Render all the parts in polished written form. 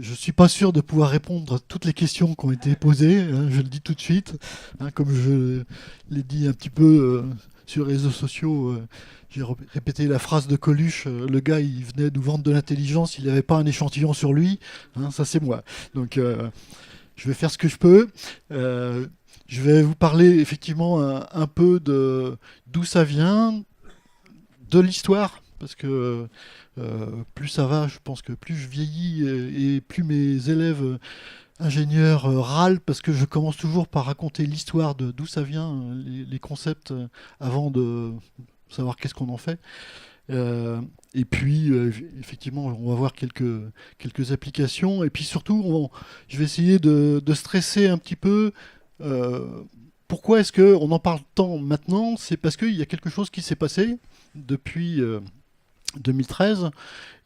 je ne suis pas sûr de pouvoir répondre à toutes les questions qui ont été posées, hein, je le dis tout de suite. Hein, comme je l'ai dit un petit peu sur les réseaux sociaux, j'ai répété la phrase de Coluche, le gars il venait nous vendre de l'intelligence, il n'avait pas un échantillon sur lui, hein, ça c'est moi. Donc je vais faire ce que je peux. Euh, je vais vous parler effectivement un peu de d'où ça vient, de l'histoire, parce que plus ça va, je pense que plus je vieillis et plus mes élèves ingénieurs râlent, parce que je commence toujours par raconter l'histoire de d'où ça vient, les concepts, avant de savoir qu'est-ce qu'on en fait. Euh, et puis, effectivement, on va voir quelques applications. Et puis surtout, je vais essayer de stresser un petit peu. euh, Pourquoi est-ce qu'on en parle tant maintenant? C'est parce qu'il y a quelque chose qui s'est passé depuis 2013.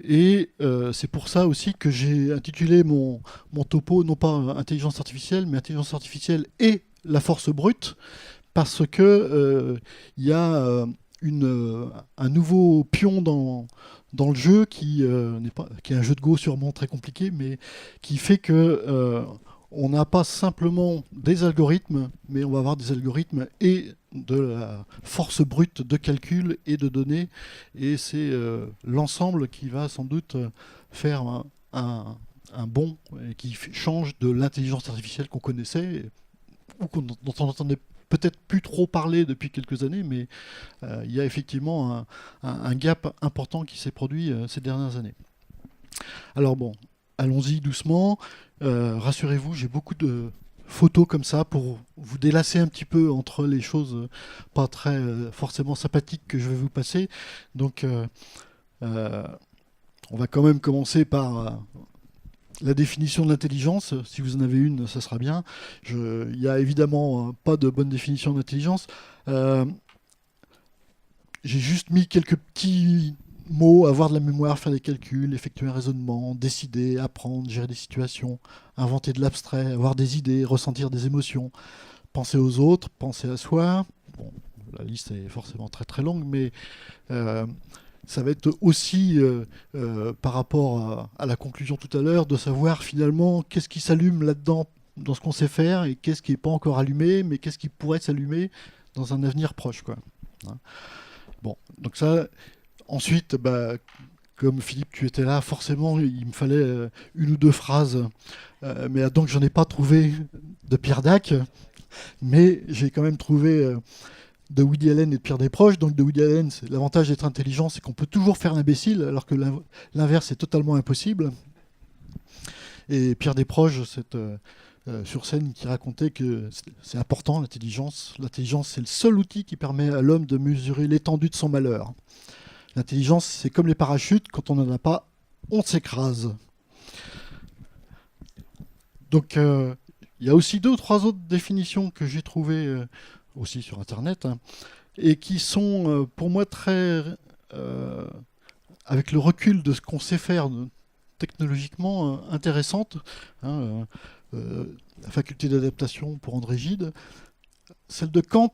Et c'est pour ça aussi que j'ai intitulé mon topo, non pas intelligence artificielle, mais intelligence artificielle et la force brute, parce que il y a un nouveau pion dans le jeu n'est pas, qui est un jeu de Go sûrement très compliqué, mais qui fait que on n'a pas simplement des algorithmes, mais on va avoir des algorithmes et de la force brute de calcul et de données, et c'est l'ensemble qui va sans doute faire un bond et qui change de l'intelligence artificielle qu'on connaissait ou dont on entendait peut-être plus trop parler depuis quelques années, mais il y a effectivement un gap important qui s'est produit ces dernières années. Alors bon, allons-y doucement. Rassurez-vous, j'ai beaucoup de photos comme ça pour vous délasser un petit peu entre les choses pas très forcément sympathiques que je vais vous passer. Donc euh, on va quand même commencer par la définition de l'intelligence. Si vous en avez une, ça sera bien. Il n'y a évidemment pas de bonne définition de l'intelligence. Euh, J'ai juste mis quelques petits mots: avoir de la mémoire, faire des calculs, effectuer un raisonnement, décider, apprendre, gérer des situations, inventer de l'abstrait, avoir des idées, ressentir des émotions, penser aux autres, penser à soi. Bon, la liste est forcément très très longue, mais euh, ça va être aussi, par rapport à la conclusion tout à l'heure, de savoir finalement qu'est-ce qui s'allume là-dedans, dans ce qu'on sait faire, et qu'est-ce qui n'est pas encore allumé, mais qu'est-ce qui pourrait s'allumer dans un avenir proche, quoi. Hein. Bon, donc ça, ensuite, bah, comme Philippe, tu étais là, forcément, il me fallait une ou deux phrases. Mais donc, j'en ai pas trouvé de Pierre Dac, mais j'ai quand même trouvé de Woody Allen et de Pierre Desproges. Donc, de Woody Allen, l'avantage d'être intelligent, c'est qu'on peut toujours faire l'imbécile, alors que l'inverse est totalement impossible. Et Pierre Desproges, sur scène, qui racontait que c'est important, l'intelligence. L'intelligence, c'est le seul outil qui permet à l'homme de mesurer l'étendue de son malheur. L'intelligence, c'est comme les parachutes, quand on n'en a pas, on s'écrase. Donc, il y a aussi deux ou trois autres définitions que j'ai trouvées aussi sur Internet, hein, et qui sont pour moi très, euh, avec le recul de ce qu'on sait faire technologiquement, intéressantes. Hein, la faculté d'adaptation pour André Gide. Celle de Kant,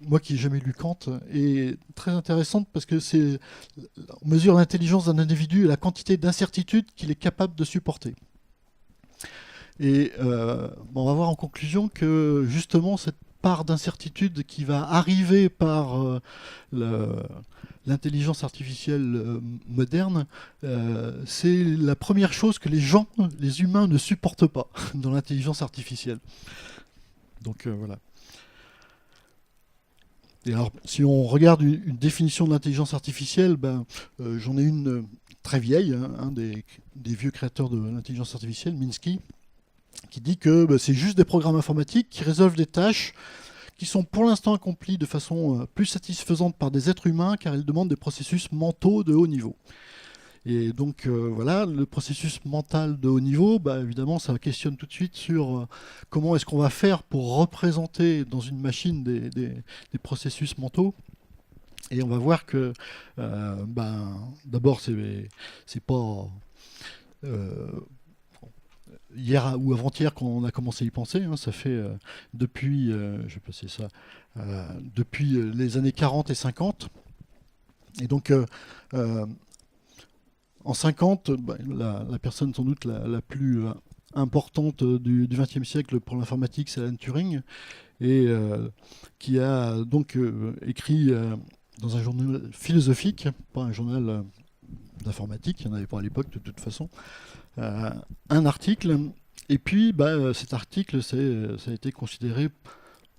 moi qui n'ai jamais lu Kant, est très intéressante parce que on mesure l'intelligence d'un individu et la quantité d'incertitude qu'il est capable de supporter. Et on va voir en conclusion que justement cette part d'incertitude qui va arriver par l'intelligence artificielle moderne, c'est la première chose que les humains ne supportent pas dans l'intelligence artificielle. Donc voilà. Et alors, si on regarde une définition de l'intelligence artificielle, ben, j'en ai une très vieille, hein, un des vieux créateurs de l'intelligence artificielle, Minsky, qui dit que ben, c'est juste des programmes informatiques qui résolvent des tâches qui sont pour l'instant accomplies de façon plus satisfaisante par des êtres humains, car elles demandent des processus mentaux de haut niveau. Et donc voilà, le processus mental de haut niveau, bah, évidemment, ça questionne tout de suite sur comment est-ce qu'on va faire pour représenter dans une machine des processus mentaux. Et on va voir que, ben, d'abord, c'est pas hier ou avant-hier qu'on a commencé à y penser. Hein, ça fait depuis, je vais passer ça, depuis les années 40 et 50. Et donc, euh, En 50, la personne sans doute la plus importante du XXe siècle pour l'informatique, c'est Alan Turing, et qui a donc écrit dans un journal philosophique, pas un journal d'informatique, il n'y en avait pas à l'époque de toute façon, un article. Et puis cet article, ça a été considéré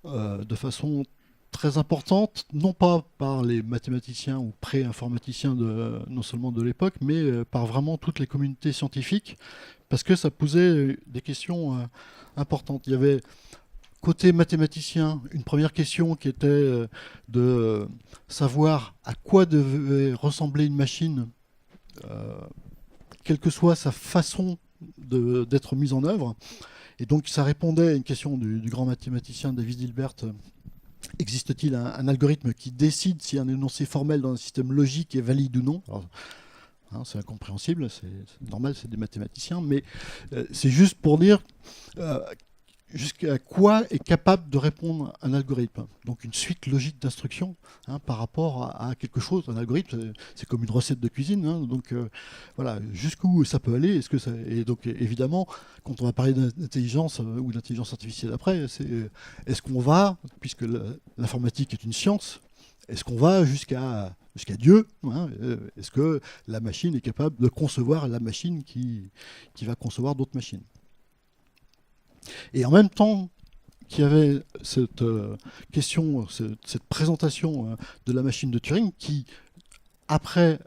de façon très importante, non pas par les mathématiciens ou pré-informaticiens non seulement de l'époque, mais par vraiment toutes les communautés scientifiques, parce que ça posait des questions importantes. Il y avait, côté mathématicien, une première question qui était de savoir à quoi devait ressembler une machine, quelle que soit sa façon d'être mise en œuvre. Et donc ça répondait à une question du grand mathématicien David Hilbert. Existe-t-il un algorithme qui décide si un énoncé formel dans un système logique est valide ou non? Alors, c'est incompréhensible, c'est normal, c'est des mathématiciens, mais c'est juste pour dire jusqu'à quoi est capable de répondre un algorithme. Donc une suite logique d'instructions par rapport à quelque chose. Un algorithme, c'est comme une recette de cuisine. Donc voilà, jusqu'où ça peut aller. Et donc évidemment, quand on va parler d'intelligence ou d'intelligence artificielle après, est-ce qu'on va, puisque l'informatique est une science, est-ce qu'on va jusqu'à Dieu? Est-ce que la machine est capable de concevoir la machine qui va concevoir d'autres machines? Et en même temps qu'il y avait cette question, cette présentation de la machine de Turing, qui après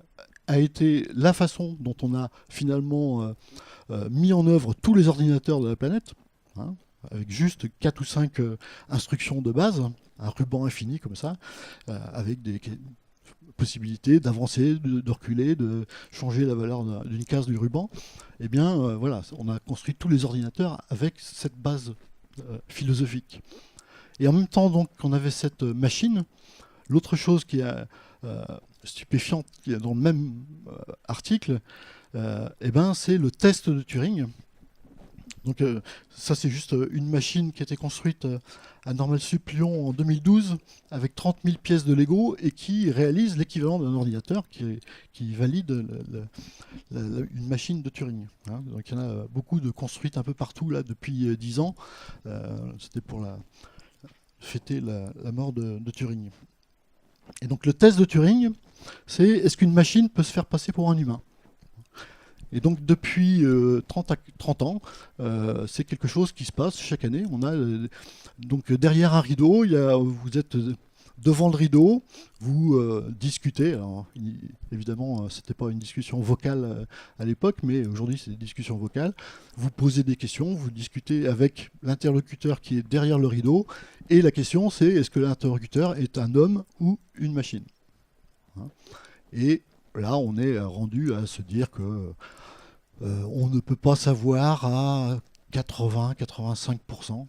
a été la façon dont on a finalement mis en œuvre tous les ordinateurs de la planète, avec juste 4 ou 5 instructions de base, un ruban infini comme ça, avec des possibilités d'avancer, de reculer, de changer la valeur d'une case du ruban. Eh bien, voilà, on a construit tous les ordinateurs avec cette base philosophique. Et en même temps, donc, qu'on avait cette machine, l'autre chose qui est stupéfiante, qui est dans le même article, c'est le test de Turing. Donc ça, c'est juste une machine qui a été construite à Normal Sup Lyon en 2012 avec 30 000 pièces de Lego et qui réalise l'équivalent d'un ordinateur qui valide une machine de Turing. Donc il y en a beaucoup de construites un peu partout là depuis 10 ans. C'était pour fêter la mort de Turing. Et donc le test de Turing, c'est est-ce qu'une machine peut se faire passer pour un humain? Et donc depuis 30 ans, c'est quelque chose qui se passe chaque année. On a donc derrière un rideau, vous êtes devant le rideau, vous discutez. Alors, évidemment, c'était pas une discussion vocale à l'époque, mais aujourd'hui c'est des discussions vocales. Vous posez des questions, vous discutez avec l'interlocuteur qui est derrière le rideau, et la question c'est est-ce que l'interlocuteur est un homme ou une machine? Et là, on est rendu à se dire que on ne peut pas savoir à 80-85%.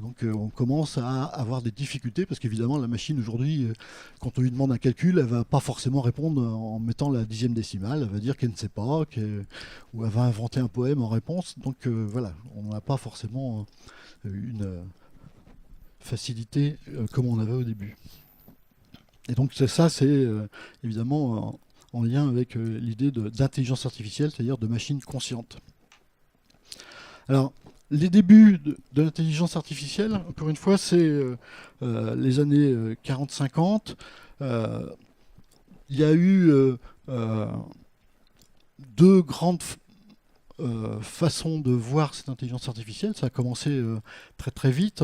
Donc on commence à avoir des difficultés parce qu'évidemment la machine aujourd'hui, quand on lui demande un calcul, elle va pas forcément répondre en mettant la dixième décimale. Elle va dire qu'elle ne sait pas, ou elle va inventer un poème en réponse. Donc voilà, on n'a pas forcément une facilité comme on avait au début. Et donc ça, c'est évidemment en lien avec l'idée d'intelligence artificielle, c'est-à-dire de machines conscientes. Alors, les débuts de l'intelligence artificielle, encore une fois, c'est les années 40-50. Il y a eu deux grandes façons de voir cette intelligence artificielle. Ça a commencé très très vite.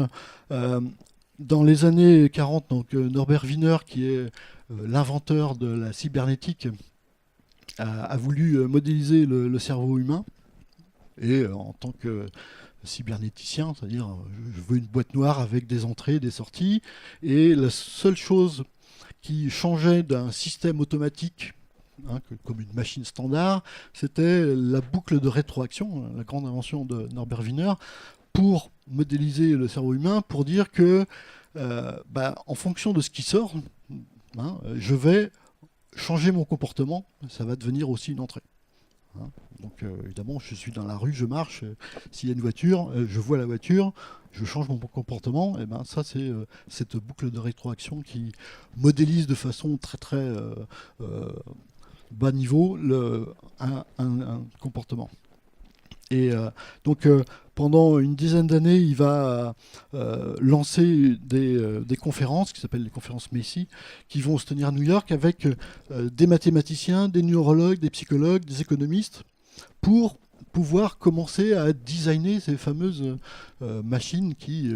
Dans les années 40, donc, Norbert Wiener, qui est l'inventeur de la cybernétique, a voulu modéliser le cerveau humain. Et en tant que cybernéticien, c'est-à-dire je veux une boîte noire avec des entrées, des sorties. Et la seule chose qui changeait d'un système automatique, comme une machine standard, c'était la boucle de rétroaction, la grande invention de Norbert Wiener, pour modéliser le cerveau humain, pour dire que en fonction de ce qui sort, je vais changer mon comportement, ça va devenir aussi une entrée. Donc évidemment, je suis dans la rue, je marche, s'il y a une voiture, je vois la voiture, je change mon comportement, et ça c'est cette boucle de rétroaction qui modélise de façon très très bas niveau un comportement. Et donc pendant une dizaine d'années, il va lancer des conférences qui s'appellent les conférences Macy, qui vont se tenir à New York avec des mathématiciens, des neurologues, des psychologues, des économistes, pour pouvoir commencer à designer ces fameuses machines qui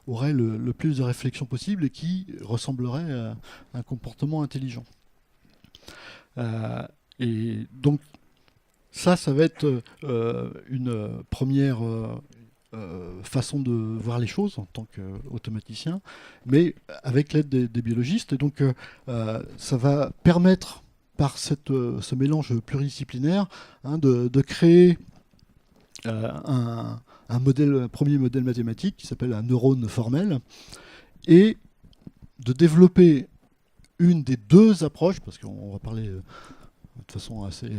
auraient le plus de réflexion possible et qui ressembleraient à un comportement intelligent. Et donc ça va être une première façon de voir les choses en tant qu'automaticien, mais avec l'aide des biologistes. Et donc, ça va permettre, par ce mélange pluridisciplinaire, de créer un premier modèle mathématique qui s'appelle un neurone formel, et de développer une des deux approches, parce qu'on va parler de façon assez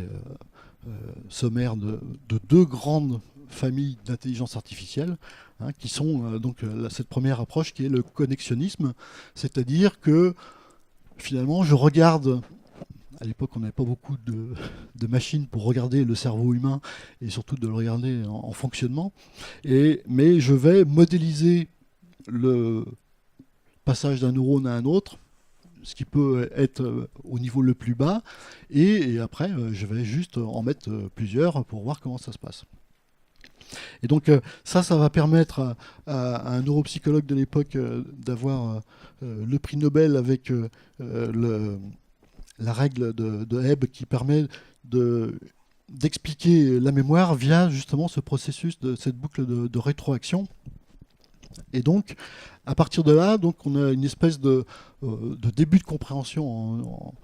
sommaire de deux grandes familles d'intelligence artificielle, qui sont cette première approche qui est le connexionnisme, c'est-à-dire que finalement je regarde, à l'époque on n'avait pas beaucoup de machines pour regarder le cerveau humain et surtout de le regarder en fonctionnement, mais je vais modéliser le passage d'un neurone à un autre, ce qui peut être au niveau le plus bas, et après je vais juste en mettre plusieurs pour voir comment ça se passe. Et donc ça va permettre à un neuropsychologue de l'époque d'avoir le prix Nobel avec la règle de Hebb qui permet d'expliquer la mémoire via justement ce processus de cette boucle de rétroaction. Et donc, à partir de là, donc, on a une espèce de début de compréhension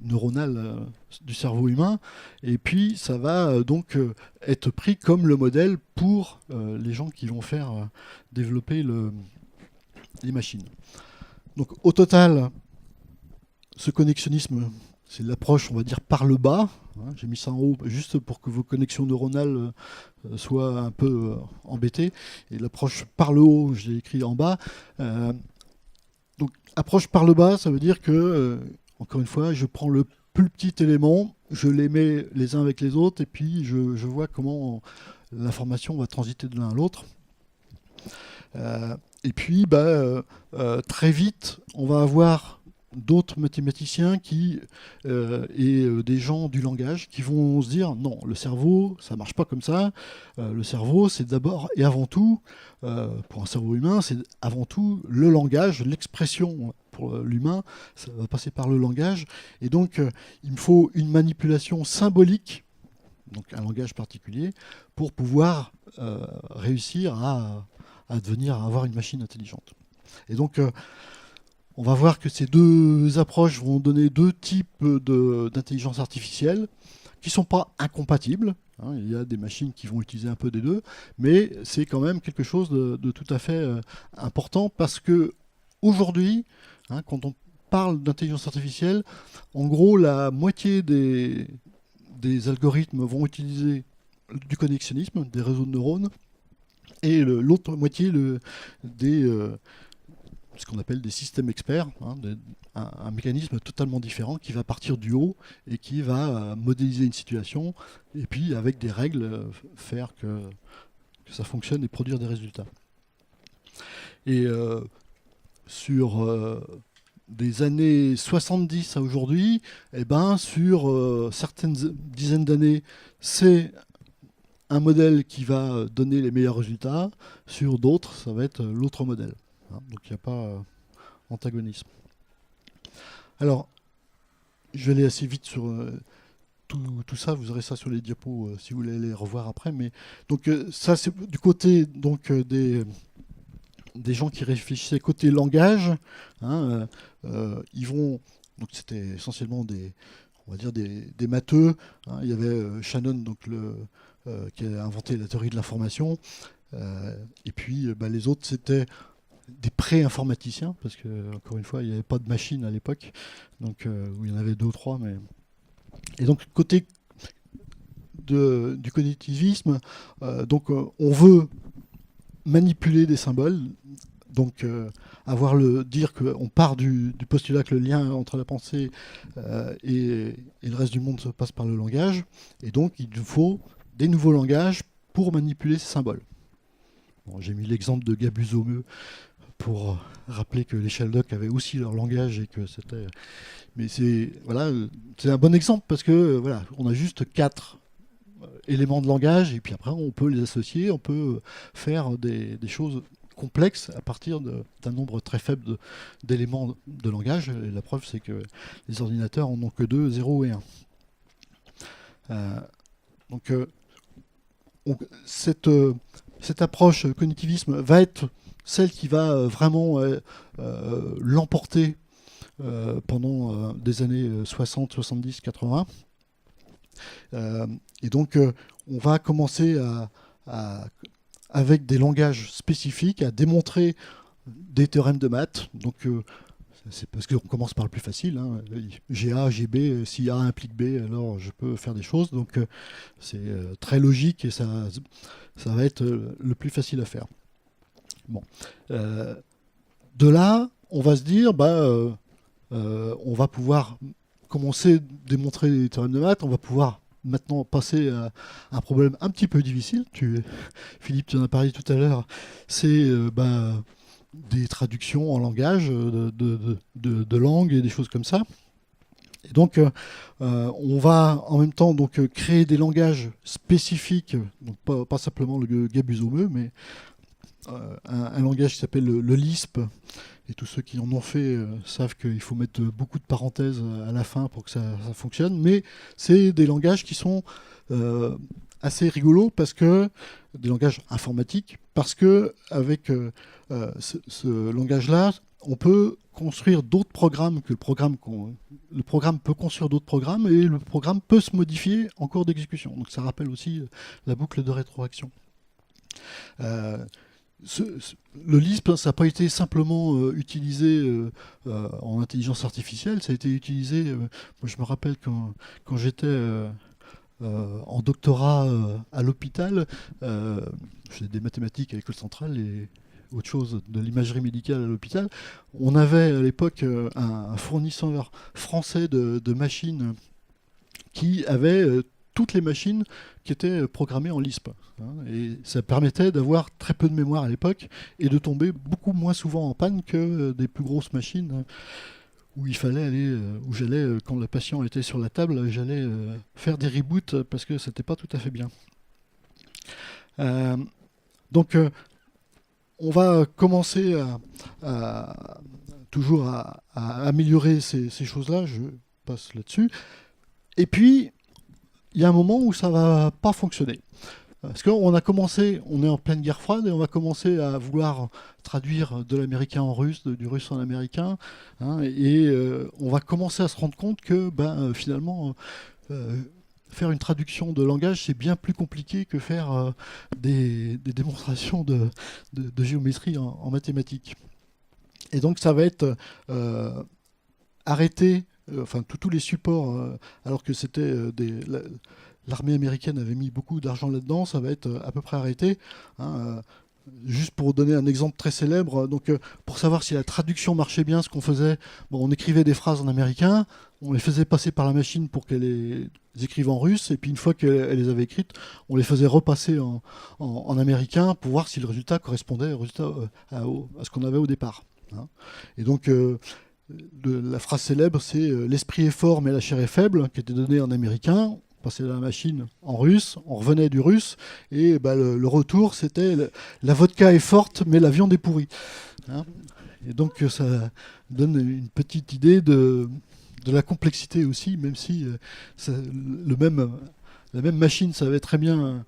neuronale du cerveau humain, et puis ça va donc être pris comme le modèle pour les gens qui vont faire développer les machines. Donc, au total, ce connexionnisme, c'est l'approche, on va dire, par le bas. J'ai mis ça en haut juste pour que vos connexions neuronales soient un peu embêtées. Et l'approche par le haut, je l'ai écrit en bas. Donc, approche par le bas, ça veut dire que, encore une fois, je prends le plus petit élément, je les mets les uns avec les autres, et puis je vois comment l'information va transiter de l'un à l'autre. Et puis, très vite, on va avoir d'autres mathématiciens et des gens du langage qui vont se dire non, le cerveau, ça marche pas comme ça. Le cerveau, c'est d'abord et avant tout, pour un cerveau humain, c'est avant tout le langage, l'expression pour l'humain, ça va passer par le langage. Et donc, il me faut une manipulation symbolique, donc un langage particulier, pour pouvoir réussir à avoir une machine intelligente. Et donc, on va voir que ces deux approches vont donner deux types d'intelligence artificielle qui ne sont pas incompatibles. Il y a des machines qui vont utiliser un peu des deux, mais c'est quand même quelque chose de tout à fait important parce que aujourd'hui, quand on parle d'intelligence artificielle, en gros, la moitié des algorithmes vont utiliser du connexionnisme, des réseaux de neurones, et l'autre moitié ce qu'on appelle des systèmes experts, un mécanisme totalement différent qui va partir du haut et qui va modéliser une situation et puis avec des règles faire que ça fonctionne et produire des résultats. Et sur des années 70 à aujourd'hui, sur certaines dizaines d'années, c'est un modèle qui va donner les meilleurs résultats. Sur d'autres, ça va être l'autre modèle. Donc il n'y a pas antagonisme. Alors, je vais aller assez vite sur tout ça. Vous aurez ça sur les diapos si vous voulez les revoir après. Mais donc ça, c'est du côté des gens qui réfléchissaient côté langage. Ils vont. Donc c'était essentiellement on va dire des matheux. Il y avait Shannon, qui a inventé la théorie de l'information. Et puis les autres, c'était des pré-informaticiens, parce que encore une fois, il n'y avait pas de machine à l'époque, donc il y en avait deux ou trois. Et donc côté du cognitivisme, on veut manipuler des symboles donc dire qu'on part du postulat que le lien entre la pensée et le reste du monde se passe par le langage, et donc il nous faut des nouveaux langages pour manipuler ces symboles. Bon, j'ai mis l'exemple de Gabusomeux pour rappeler que les Shaldoks avaient aussi leur langage et que c'était. Mais c'est un bon exemple parce que voilà, on a juste 4 éléments de langage et puis après on peut les associer, on peut faire des choses complexes à partir d'un nombre très faible d'éléments de langage. Et la preuve, c'est que les ordinateurs en ont que 2, 0 et 1. Donc cette approche cognitivisme va être celle qui va vraiment l'emporter pendant des années 60, 70, 80. Et donc, on va commencer avec des langages spécifiques à démontrer des théorèmes de maths. Donc, c'est parce qu'on commence par le plus facile. Hein. J'ai A, j'ai B. Si A implique B, alors je peux faire des choses. Donc, c'est très logique et ça va être le plus facile à faire. Bon. De là, on va se dire, on va pouvoir commencer à démontrer des théorèmes de maths, on va pouvoir maintenant passer à un problème un petit peu difficile. Philippe, tu en as parlé tout à l'heure, c'est des traductions en langage de langues et des choses comme ça. Et donc, on va en même temps donc, créer des langages spécifiques, donc pas simplement le Gabusomeux, mais un langage qui s'appelle le Lisp. Et tous ceux qui en ont fait savent qu'il faut mettre beaucoup de parenthèses à la fin pour que ça fonctionne. Mais c'est des langages qui sont assez rigolos parce que des langages informatiques, parce que avec ce langage-là, on peut construire d'autres programmes que le programme peut construire d'autres programmes et le programme peut se modifier en cours d'exécution. Donc ça rappelle aussi la boucle de rétroaction. Le Lisp, ça n'a pas été simplement utilisé en intelligence artificielle, ça a été utilisé, moi je me rappelle quand j'étais en doctorat à l'hôpital, je faisais des mathématiques à l'école centrale et autre chose de l'imagerie médicale à l'hôpital, on avait à l'époque un fournisseur français de machines qui avait toutes les machines qui étaient programmées en Lisp. Et ça permettait d'avoir très peu de mémoire à l'époque et de tomber beaucoup moins souvent en panne que des plus grosses machines où il fallait aller, où j'allais, quand le patient était sur la table, j'allais faire des reboots parce que c'était pas tout à fait bien. Donc, on va commencer toujours à améliorer ces choses-là. Je passe là-dessus. Et puis, il y a un moment où ça va pas fonctionner. Parce qu'on a commencé, on est en pleine guerre froide et on va commencer à vouloir traduire de l'américain en russe, du russe en américain, hein, et on va commencer à se rendre compte que finalement, faire une traduction de langage, c'est bien plus compliqué que faire des démonstrations de géométrie en mathématiques. Et donc ça va être arrêté. Enfin, tous les supports, alors que c'était l'armée américaine avait mis beaucoup d'argent là-dedans, ça va être à peu près arrêté. Hein, juste pour donner un exemple très célèbre, donc pour savoir si la traduction marchait bien, ce qu'on faisait, on écrivait des phrases en américain, on les faisait passer par la machine pour qu'elle les écrive en russe, et puis une fois qu'elle les avait écrites, on les faisait repasser en américain pour voir si le résultat correspondait à ce qu'on avait au départ. Hein. Et donc la phrase célèbre, c'est l'esprit est fort mais la chair est faible, qui était donnée en américain. On passait la machine en russe, on revenait du russe, et le retour, c'était la vodka est forte mais la viande est pourrie. Hein, et donc ça donne une petite idée de la complexité aussi, même si la même machine savait très bien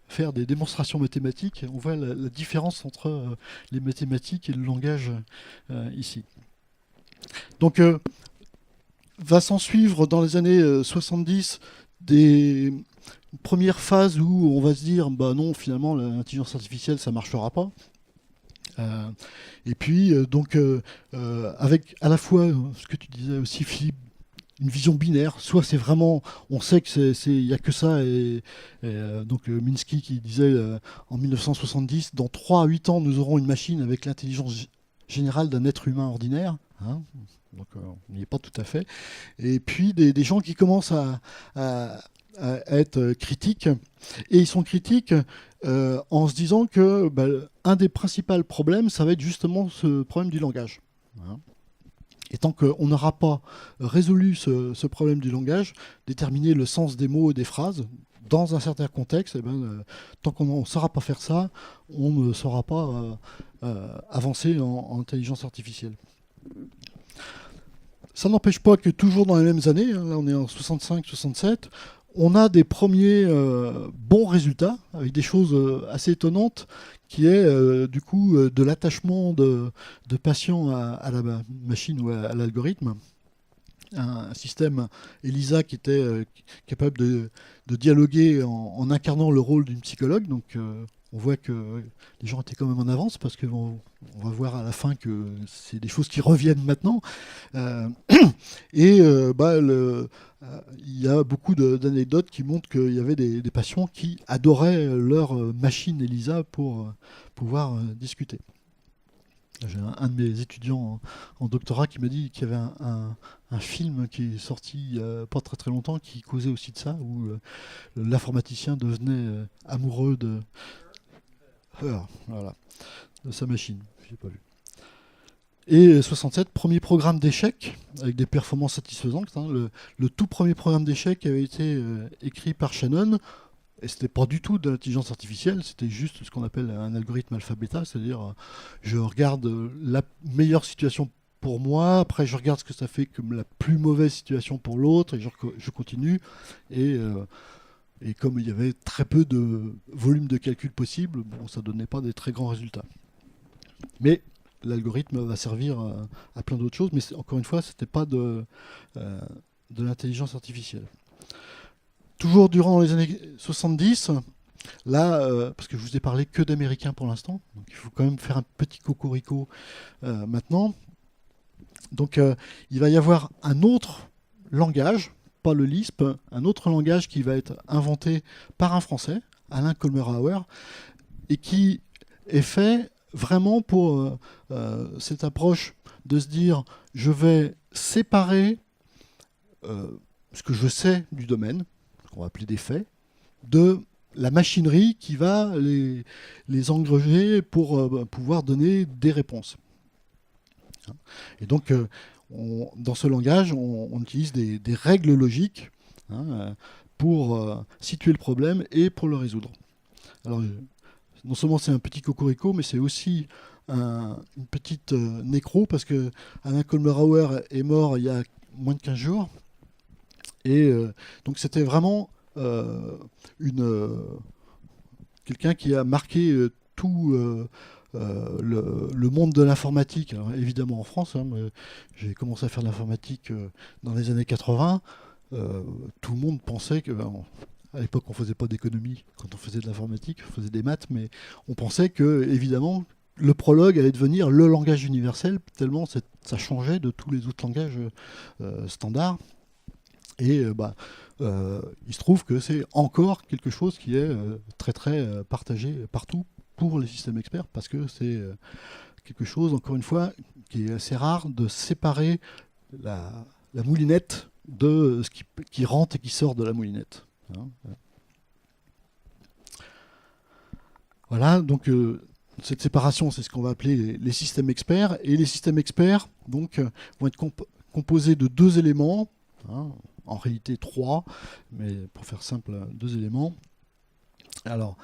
faire des démonstrations mathématiques. On voit la différence entre les mathématiques et le langage ici. Donc, va s'en suivre dans les années 70 des premières phases où on va se dire non, finalement, l'intelligence artificielle, ça ne marchera pas. Et puis, donc, avec à la fois ce que tu disais aussi, Philippe, une vision binaire. Soit c'est vraiment, on sait que il y a que ça, donc Minsky qui disait en 1970, dans 3 à 8 ans, nous aurons une machine avec l'intelligence générale d'un être humain ordinaire. Hein. Donc on n'y est pas tout à fait. Et puis des gens qui commencent à être critiques, et ils sont critiques en se disant que un des principaux problèmes, ça va être justement ce problème du langage. Hein. Et tant qu'on n'aura pas résolu ce problème du langage, déterminer le sens des mots et des phrases dans un certain contexte, tant qu'on ne saura pas faire ça, on ne saura pas avancer en intelligence artificielle. Ça n'empêche pas que toujours dans les mêmes années, là on est en 65-67, on a des premiers bons résultats, avec des choses assez étonnantes, qui est du coup de l'attachement de patients à la machine ou à l'algorithme. Un système ELISA qui était capable de dialoguer en incarnant le rôle d'une psychologue. Donc on voit que les gens étaient quand même en avance, parce qu'on va voir à la fin que c'est des choses qui reviennent maintenant. Et il y a beaucoup d'anecdotes qui montrent qu'il y avait des patients qui adoraient leur machine ELISA pour pouvoir discuter. J'ai un de mes étudiants en doctorat qui m'a dit qu'il y avait un film qui est sorti il n'y a pas très très longtemps qui causait aussi de ça, où l'informaticien devenait amoureux de sa machine. J'ai pas vu. Et 67, premier programme d'échecs avec des performances satisfaisantes. Hein. Le tout premier programme d'échecs avait été écrit par Shannon. Et c'était pas du tout de l'intelligence artificielle, c'était juste ce qu'on appelle un algorithme alpha-bêta, c'est-à-dire je regarde la meilleure situation pour moi, après je regarde ce que ça fait comme la plus mauvaise situation pour l'autre, et je continue. Et comme il y avait très peu de volume de calcul possible, bon, ça donnait pas des très grands résultats. Mais l'algorithme va servir à plein d'autres choses, mais encore une fois, c'était pas de l'intelligence artificielle. Toujours durant les années 70, là, parce que je vous ai parlé que d'Américains pour l'instant, donc il faut quand même faire un petit cocorico maintenant. Donc il va y avoir un autre langage, pas le Lisp, un autre langage qui va être inventé par un Français, Alain Kolmerauer, et qui est fait vraiment pour cette approche de se dire je vais séparer ce que je sais du domaine, qu'on va appeler des faits, de la machinerie qui va les engreger pour pouvoir donner des réponses. Et donc, dans ce langage, on utilise des règles logiques pour situer le problème et pour le résoudre. Alors, non seulement c'est un petit cocorico, mais c'est aussi une petite nécro, parce que Alain Kolmerauer est mort il y a moins de 15 jours. Et donc c'était vraiment quelqu'un qui a marqué tout le monde de l'informatique. Alors, évidemment en France, hein, j'ai commencé à faire de l'informatique dans les années 80. Tout le monde pensait que... à l'époque, on ne faisait pas d'économie quand on faisait de l'informatique, on faisait des maths, mais on pensait que, évidemment, le Prolog allait devenir le langage universel, tellement ça changeait de tous les autres langages standards. Et il se trouve que c'est encore quelque chose qui est très très partagé partout pour les systèmes experts, parce que c'est quelque chose, encore une fois, qui est assez rare, de séparer la moulinette de ce qui rentre et qui sort de la moulinette. Hein. Voilà, donc cette séparation, c'est ce qu'on va appeler les systèmes experts. Et les systèmes experts donc, vont être composés de 2 éléments, hein, en réalité 3, mais pour faire simple, 2 éléments. Alors,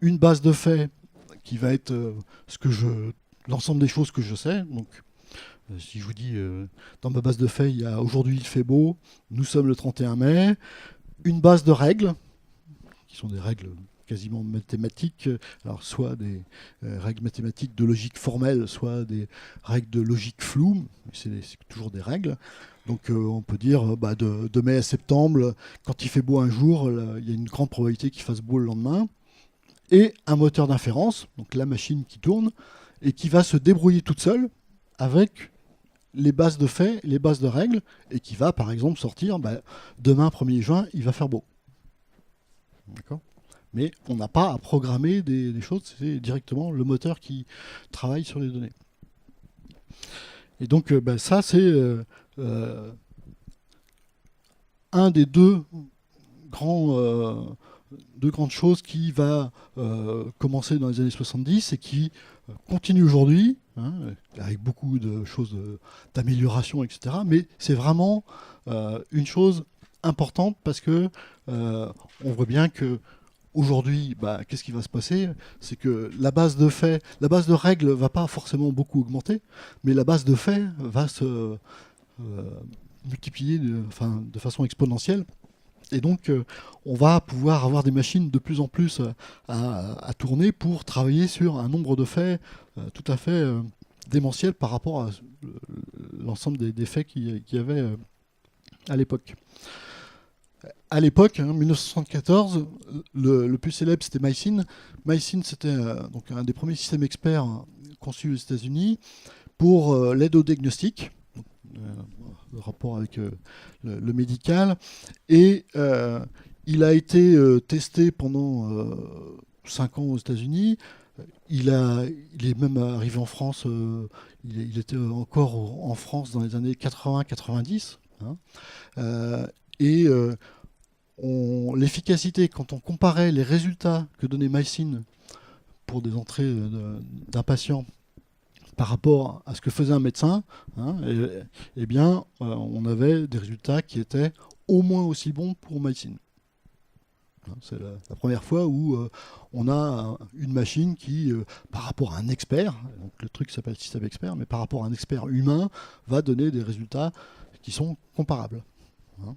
une base de faits qui va être l'ensemble des choses que je sais. Donc, si je vous dis, dans ma base de faits, il y a aujourd'hui il fait beau, nous sommes le 31 mai, une base de règles, qui sont des règles quasiment mathématiques, alors soit des règles mathématiques de logique formelle, soit des règles de logique floue, c'est toujours des règles. Donc on peut dire de mai à septembre, quand il fait beau un jour, il y a une grande probabilité qu'il fasse beau le lendemain. Et un moteur d'inférence, donc la machine qui tourne, et qui va se débrouiller toute seule avec les bases de faits, les bases de règles, et qui va par exemple sortir, demain 1er juin, il va faire beau. D'accord ? Mais on n'a pas à programmer des choses, c'est directement le moteur qui travaille sur les données. Et donc ça c'est un des deux grandes choses qui va commencer dans les années 70 et qui continue aujourd'hui, hein, avec beaucoup de choses d'amélioration, etc. Mais c'est vraiment une chose importante parce que on voit bien que aujourd'hui, qu'est-ce qui va se passer? C'est que la base de faits, la base de règles va pas forcément beaucoup augmenter, mais la base de faits va se multiplier de façon exponentielle. Et donc, on va pouvoir avoir des machines de plus en plus à tourner pour travailler sur un nombre de faits tout à fait démentiel par rapport à l'ensemble des faits qu'il y avait à l'époque. À l'époque, en 1974, le plus célèbre, c'était MySyn. MySyn, c'était donc un des premiers systèmes experts conçus aux États-Unis pour l'aide au diagnostic, le rapport avec le médical. Et il a été testé pendant 5 ans aux États-Unis. Il est même arrivé en France. Il était encore en France dans les années 80-90. Hein, et l'efficacité, quand on comparait les résultats que donnait MySyn pour des entrées d'un patient par rapport à ce que faisait un médecin, hein, eh bien, on avait des résultats qui étaient au moins aussi bons pour MySyn. C'est la première fois où on a une machine qui, par rapport à un expert, donc le truc s'appelle système expert, mais par rapport à un expert humain, va donner des résultats qui sont comparables. Hein.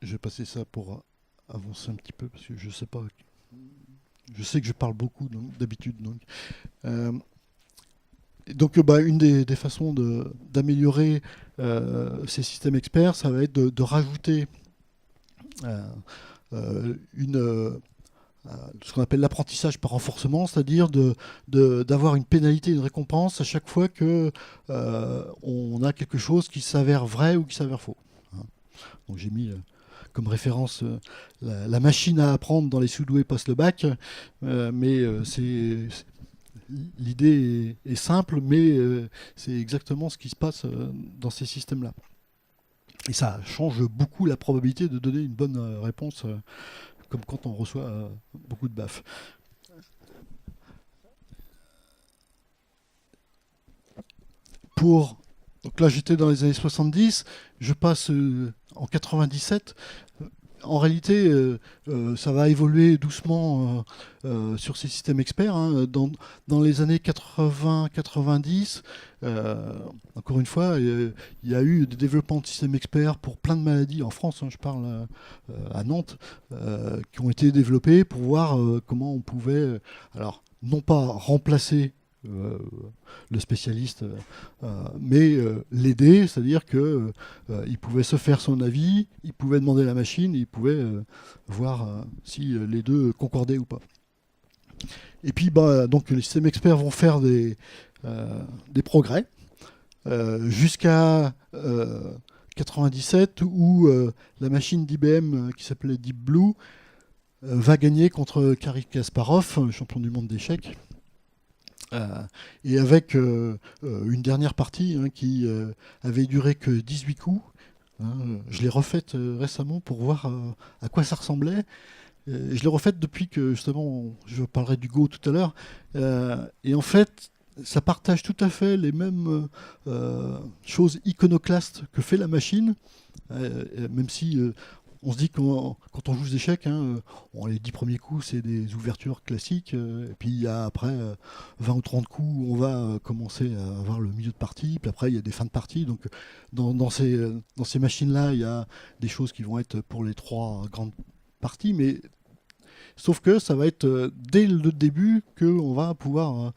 Je vais passer ça pour avancer un petit peu parce que je sais pas. Je sais que je parle beaucoup d'habitude. Donc, une des façons d'améliorer ces systèmes experts, ça va être de rajouter ce qu'on appelle l'apprentissage par renforcement, c'est-à-dire d'avoir une pénalité, une récompense à chaque fois que on a quelque chose qui s'avère vrai ou qui s'avère faux. Hein. Donc j'ai mis comme référence la machine à apprendre dans les Soudoués post le bac, mais l'idée est simple, mais c'est exactement ce qui se passe dans ces systèmes-là. Et ça change beaucoup la probabilité de donner une bonne réponse, comme quand on reçoit beaucoup de baffes. Donc là, j'étais dans les années 70, je passe en 97. En réalité, ça va évoluer doucement sur ces systèmes experts. Hein. Dans les années 80-90, encore une fois, il y a eu des développements de systèmes experts pour plein de maladies en France. Hein, je parle à Nantes, qui ont été développés pour voir comment on pouvait, alors non pas remplacer le spécialiste, mais l'aider, c'est-à-dire que il pouvait se faire son avis, il pouvait demander à la machine, il pouvait voir si les deux concordaient ou pas. Et puis, donc les systèmes experts vont faire des progrès jusqu'à 97 où la machine d'IBM qui s'appelait Deep Blue va gagner contre Garry Kasparov, champion du monde d'échecs. Et avec une dernière partie qui avait duré que 18 coups. Hein, je l'ai refaite récemment pour voir à quoi ça ressemblait. Je l'ai refaite depuis que, justement, je parlerai du Go tout à l'heure. Et en fait, ça partage tout à fait les mêmes choses iconoclastes que fait la machine, même si on se dit que quand on joue aux échecs, les 10 premiers coups, c'est des ouvertures classiques. Et puis il y a après 20 ou 30 coups où on va commencer à avoir le milieu de partie. Puis après, il y a des fins de partie. Donc dans ces machines-là, il y a des choses qui vont être pour les 3 grandes parties. Mais sauf que ça va être dès le début qu'on va pouvoir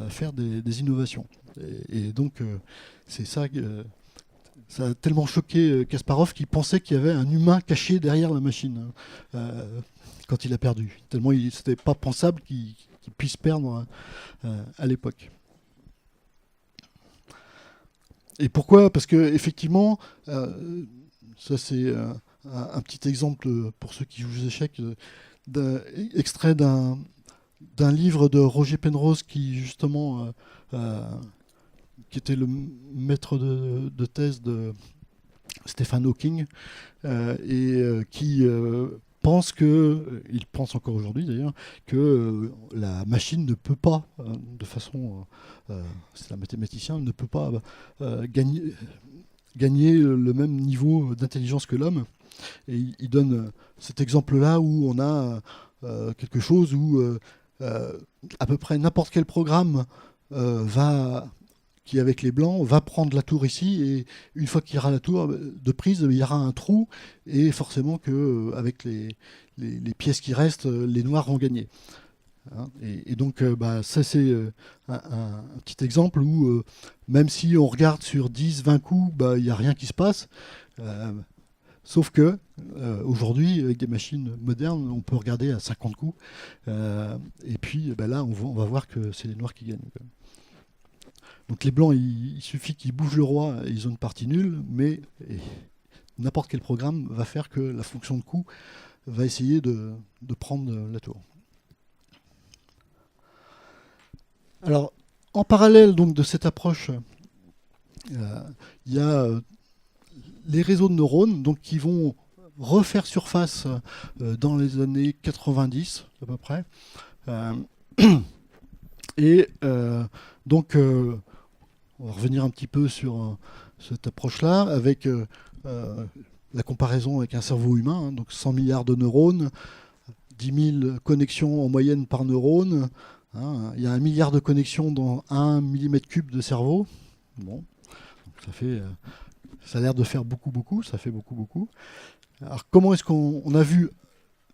faire des innovations. Et donc, c'est ça. ça a tellement choqué Kasparov qu'il pensait qu'il y avait un humain caché derrière la machine quand il a perdu. Tellement c'était pas pensable qu'il puisse perdre à l'époque. Et pourquoi? Parce que effectivement, ça c'est un petit exemple pour ceux qui jouent aux échecs, extrait d'un livre de Roger Penrose qui justement qui était le maître de thèse de Stephen Hawking qui pense il pense encore aujourd'hui d'ailleurs, que la machine ne peut pas, de façon, c'est un mathématicien, ne peut pas gagner le même niveau d'intelligence que l'homme. Et il donne cet exemple-là où on a quelque chose où à peu près n'importe quel programme qui avec les blancs va prendre la tour ici, et une fois qu'il y aura la tour de prise, il y aura un trou, et forcément que avec les pièces qui restent, les noirs vont gagner. Hein, et donc ça c'est un petit exemple où même si on regarde sur 10-20 coups, il n'y a rien qui se passe. Sauf que aujourd'hui, avec des machines modernes, on peut regarder à 50 coups. Et puis là, on va voir que c'est les noirs qui gagnent. Donc les blancs, il suffit qu'ils bougent le roi et ils ont une partie nulle, mais n'importe quel programme va faire que la fonction de coup va essayer de prendre la tour. Alors, en parallèle donc, de cette approche, il y a les réseaux de neurones donc, qui vont refaire surface dans les années 90 à peu près. Et donc, on va revenir un petit peu sur cette approche-là avec la comparaison avec un cerveau humain, hein, donc 100 milliards de neurones, 10 000 connexions en moyenne par neurone. Hein, il y a 1 milliard de connexions dans 1 millimètre cube de cerveau. Bon, donc ça a l'air de faire beaucoup, ça fait beaucoup. Alors comment est-ce qu'on a vu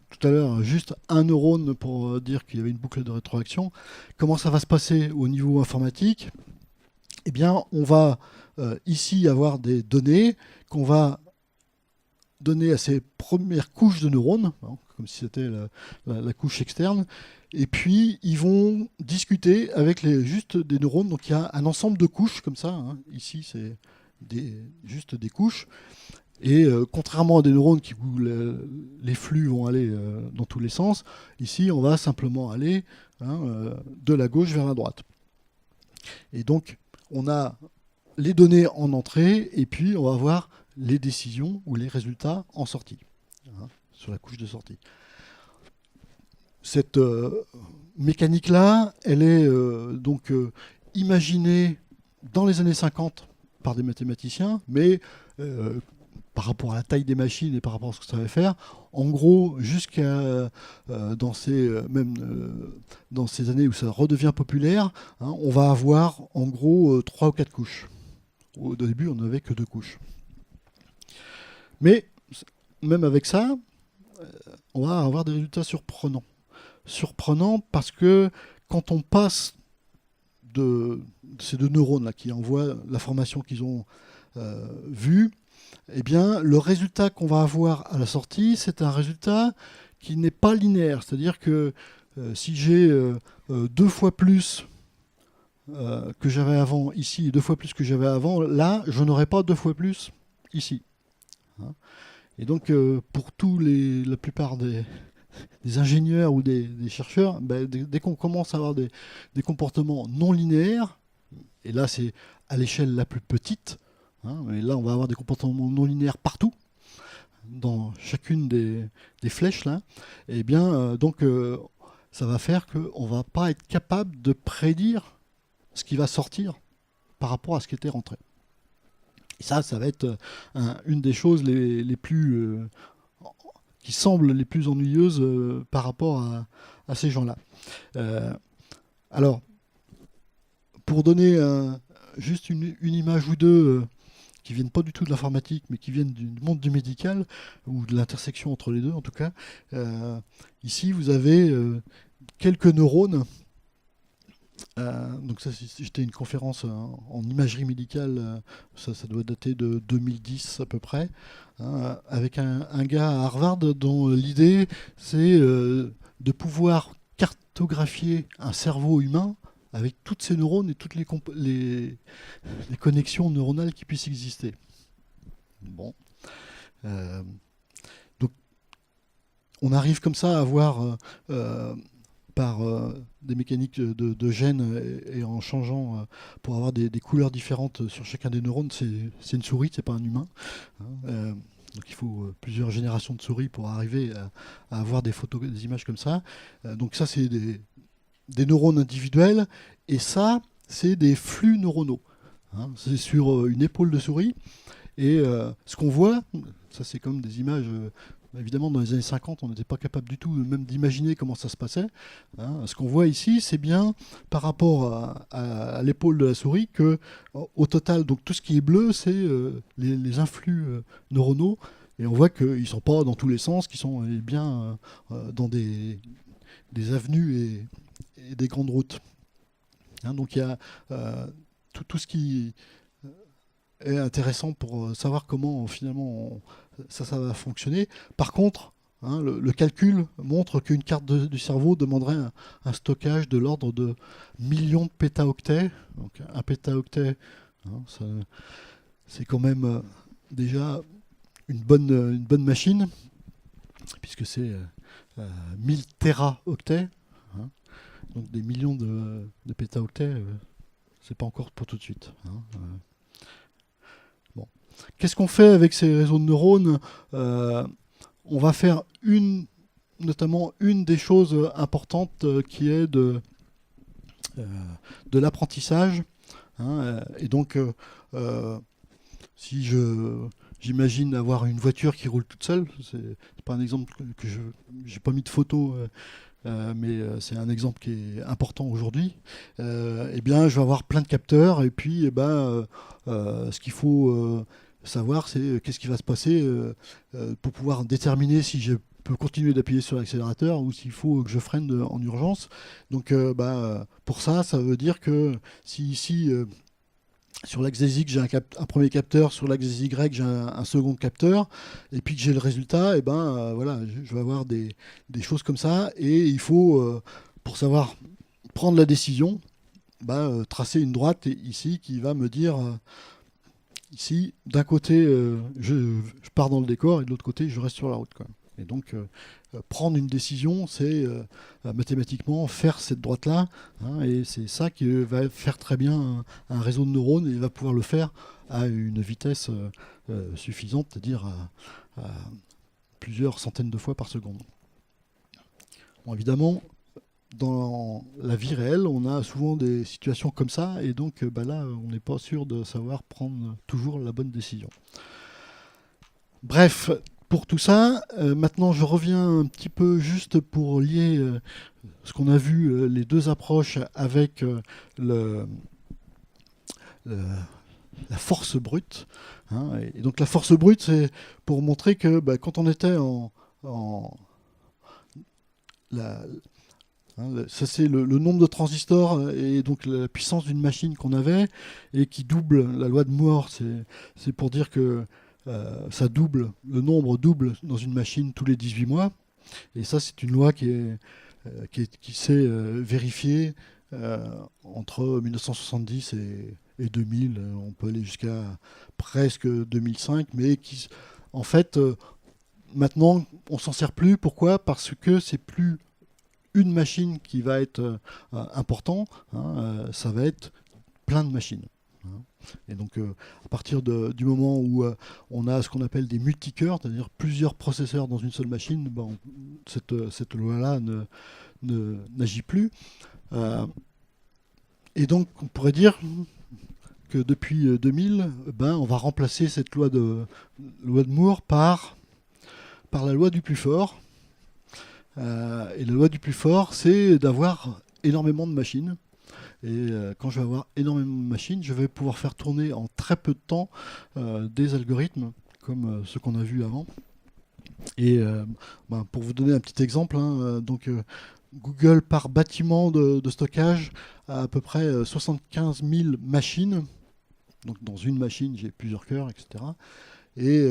tout à l'heure juste un neurone pour dire qu'il y avait une boucle de rétroaction? Comment ça va se passer au niveau informatique? Eh bien, on va ici avoir des données qu'on va donner à ces premières couches de neurones, hein, comme si c'était la couche externe, et puis ils vont discuter avec juste des neurones. Donc il y a un ensemble de couches comme ça, hein. Ici c'est juste des couches, et contrairement à des neurones où les flux vont aller dans tous les sens, ici on va simplement aller de la gauche vers la droite. Et donc on a les données en entrée, et puis on va avoir les décisions ou les résultats en sortie, hein, sur la couche de sortie. Cette mécanique-là, elle est donc imaginée dans les années 50 par des mathématiciens, mais par rapport à la taille des machines et par rapport à ce que ça va faire, en gros, jusqu'à dans ces années où ça redevient populaire, hein, on va avoir en gros 3 ou 4 couches. Au début, on n'avait que 2 couches. Mais même avec ça, on va avoir des résultats surprenants. Surprenants parce que quand on passe de ces 2 neurones-là qui envoient l'information qu'ils ont vue, eh bien, le résultat qu'on va avoir à la sortie, c'est un résultat qui n'est pas linéaire. C'est-à-dire que si j'ai 2 fois plus que j'avais avant ici et 2 fois plus que j'avais avant là, je n'aurai pas 2 fois plus ici. Hein. Et donc, pour la plupart des ingénieurs ou des chercheurs, dès qu'on commence à avoir des comportements non linéaires, et là c'est à l'échelle la plus petite, hein, mais là on va avoir des comportements non linéaires partout, dans chacune des flèches là, et bien donc ça va faire qu'on ne va pas être capable de prédire ce qui va sortir par rapport à ce qui était rentré. Et ça va être une des choses les plus qui semblent les plus ennuyeuses par rapport à ces gens-là. Alors, pour donner juste une image ou deux qui viennent pas du tout de l'informatique, mais qui viennent du monde du médical, ou de l'intersection entre les deux en tout cas, ici vous avez quelques neurones Donc ça, c'était une conférence en imagerie médicale, ça doit dater de 2010 à peu près, hein, avec un gars à Harvard dont l'idée c'est de pouvoir cartographier un cerveau humain avec toutes ses neurones et toutes les connexions neuronales qui puissent exister. Bon. Euh, donc on arrive comme ça à avoir par des mécaniques de gènes et en changeant pour avoir des couleurs différentes sur chacun des neurones, c'est une souris, c'est pas un humain. Hein. Donc il faut plusieurs générations de souris pour arriver à avoir des photos, des images comme ça. Donc ça, c'est des neurones individuels, et ça, c'est des flux neuronaux. Hein. C'est sur une épaule de souris, et ce qu'on voit, ça c'est comme des images. Évidemment, dans les années 50, on n'était pas capable du tout même d'imaginer comment ça se passait. Hein. Ce qu'on voit ici, c'est bien par rapport à l'épaule de la souris que, au total, donc tout ce qui est bleu, c'est les influx neuronaux. Et on voit qu'ils ne sont pas dans tous les sens, qu'ils sont bien dans des avenues et des grandes routes. Hein, donc il y a tout ce qui est intéressant pour savoir comment finalement ça va fonctionner. Par contre, hein, le calcul montre qu'une carte du cerveau demanderait un stockage de l'ordre de millions de pétaoctets. Donc un pétaoctet, hein, c'est quand même déjà une bonne machine, puisque c'est 1000 téraoctets. Hein, donc des millions de pétaoctets, c'est pas encore pour tout de suite. Hein, bon. Qu'est-ce qu'on fait avec ces réseaux de neurones? On va faire notamment une des choses importantes qui est de l'apprentissage. Hein, et donc, si j'imagine avoir une voiture qui roule toute seule, c'est pas un exemple que je n'ai pas mis de photo, mais c'est un exemple qui est important aujourd'hui. Eh bien, je vais avoir plein de capteurs, et puis ce qu'il faut savoir, c'est qu'est-ce qui va se passer pour pouvoir déterminer si je peux continuer d'appuyer sur l'accélérateur ou s'il faut que je freine en urgence. Donc, pour ça, ça veut dire que si ici sur l'axe des X, j'ai un premier capteur, sur l'axe des Y, j'ai un second capteur, et puis que j'ai le résultat, et voilà, je vais avoir des choses comme ça, et il faut, pour savoir prendre la décision, tracer une droite ici qui va me dire, ici, d'un côté, je pars dans le décor, et de l'autre côté, je reste sur la route, quoi. Et donc, prendre une décision, c'est mathématiquement faire cette droite-là, hein, et c'est ça qui va faire très bien un réseau de neurones, et il va pouvoir le faire à une vitesse suffisante, c'est-à-dire à plusieurs centaines de fois par seconde. Bon, évidemment, dans la vie réelle, on a souvent des situations comme ça, et donc là, on n'est pas sûr de savoir prendre toujours la bonne décision. Bref, pour tout ça, maintenant je reviens un petit peu juste pour lier ce qu'on a vu, les deux approches avec la force brute. Hein, et donc la force brute, c'est pour montrer que quand on était ça c'est le nombre de transistors et donc la puissance d'une machine qu'on avait et qui double la loi de Moore, c'est pour dire que ça double, le nombre double dans une machine tous les 18 mois. Et ça, c'est une loi qui s'est vérifiée entre 1970 et 2000. On peut aller jusqu'à presque 2005, mais qui, en fait, maintenant, on s'en sert plus. Pourquoi? Parce que c'est plus une machine qui va être important, hein, ça va être plein de machines. Et donc, à partir du moment où on a ce qu'on appelle des multicœurs, c'est-à-dire plusieurs processeurs dans une seule machine, cette loi-là n'agit plus. Et donc, on pourrait dire que depuis 2000, on va remplacer cette loi de Moore par la loi du plus fort. Et la loi du plus fort, c'est d'avoir énormément de machines. Et quand je vais avoir énormément de machines, je vais pouvoir faire tourner en très peu de temps des algorithmes comme ceux qu'on a vus avant. Et pour vous donner un petit exemple, hein, donc Google par bâtiment de stockage a à peu près 75 000 machines. Donc dans une machine, j'ai plusieurs cœurs, etc. Et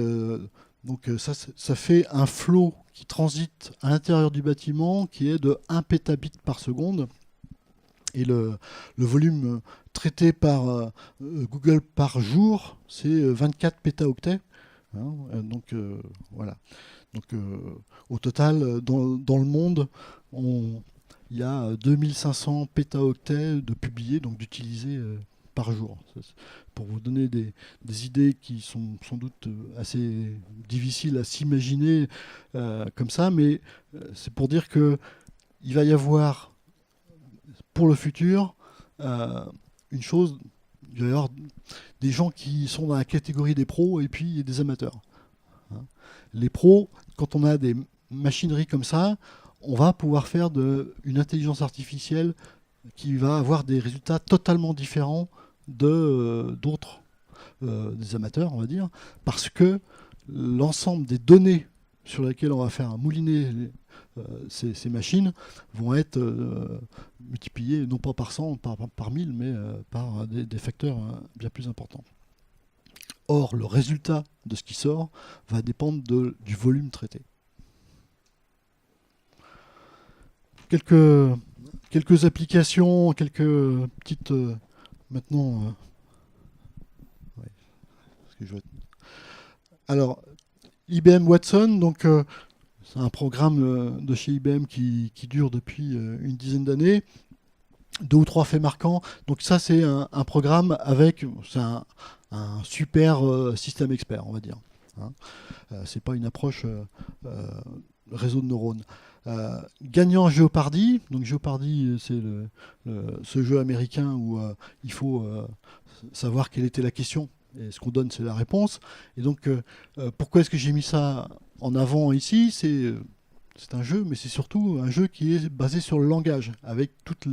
donc ça fait un flot qui transite à l'intérieur du bâtiment qui est de 1 pétabit par seconde. Et le volume traité par Google par jour, c'est 24 pétaoctets. Hein, donc voilà. Donc au total, dans le monde, il y a 2500 pétaoctets de publiés, donc d'utilisés par jour. Pour vous donner des idées qui sont sans doute assez difficiles à s'imaginer comme ça, mais c'est pour dire que il va y avoir pour le futur une chose, il va y avoir des gens qui sont dans la catégorie des pros et puis des amateurs. Hein. Les pros, quand on a des machineries comme ça, on va pouvoir faire une intelligence artificielle qui va avoir des résultats totalement différents d'autres, des amateurs, on va dire, parce que l'ensemble des données sur lesquelles on va faire mouliner ces machines vont être multipliées non pas par 100, par 1000, mais par des facteurs bien plus importants. Or, le résultat de ce qui sort va dépendre du volume traité. Quelques applications, quelques petites... maintenant... ouais, alors, IBM Watson, donc c'est un programme de chez IBM qui dure depuis une dizaine d'années. 2 ou 3 faits marquants. Donc ça, c'est un programme avec un super système expert, on va dire. Hein. C'est pas une approche réseau de neurones. Gagnant Jeopardy. Donc Jeopardy, c'est ce jeu américain où il faut savoir quelle était la question. Et ce qu'on donne, c'est la réponse. Et donc, pourquoi est-ce que j'ai mis ça en avant ici? C'est un jeu, mais c'est surtout un jeu qui est basé sur le langage, avec toute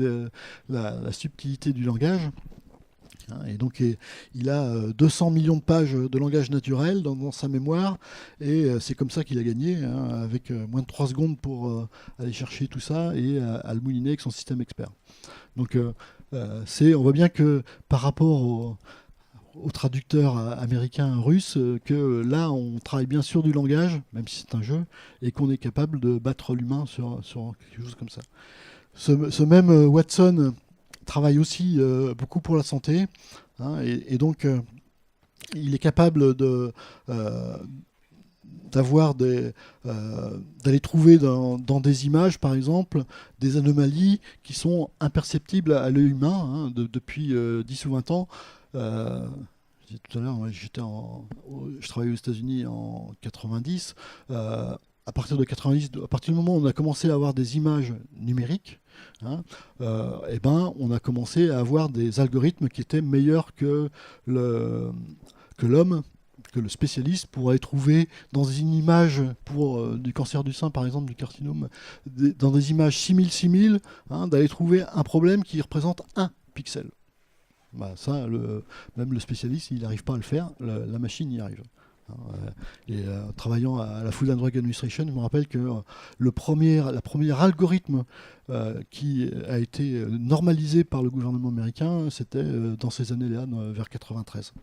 la subtilité du langage. Et donc, il a 200 millions de pages de langage naturel dans sa mémoire, et c'est comme ça qu'il a gagné, avec moins de 3 secondes pour aller chercher tout ça et à le mouliner avec son système expert. Donc, on voit bien que par rapport aux traducteurs américains, russes, que là, on travaille bien sûr du langage, même si c'est un jeu, et qu'on est capable de battre l'humain sur quelque chose comme ça. Ce même Watson travaille aussi beaucoup pour la santé, hein, et donc il est capable d'aller trouver dans des images, par exemple, des anomalies qui sont imperceptibles à l'œil humain depuis 10 ou 20 ans. Je disais tout à l'heure, je travaillais aux États-Unis en 90. À partir de 90, à partir du moment où on a commencé à avoir des images numériques, on a commencé à avoir des algorithmes qui étaient meilleurs que l'homme, que le spécialiste, pour aller trouver dans une image du cancer du sein, par exemple, du carcinome, dans des images 6000, d'aller trouver un problème qui représente 1 pixel. Ça, même le spécialiste, il n'arrive pas à le faire, la machine y arrive. Travaillant à la Food and Drug Administration, je me rappelle que le premier algorithme qui a été normalisé par le gouvernement américain, c'était dans ces années-là, vers 93.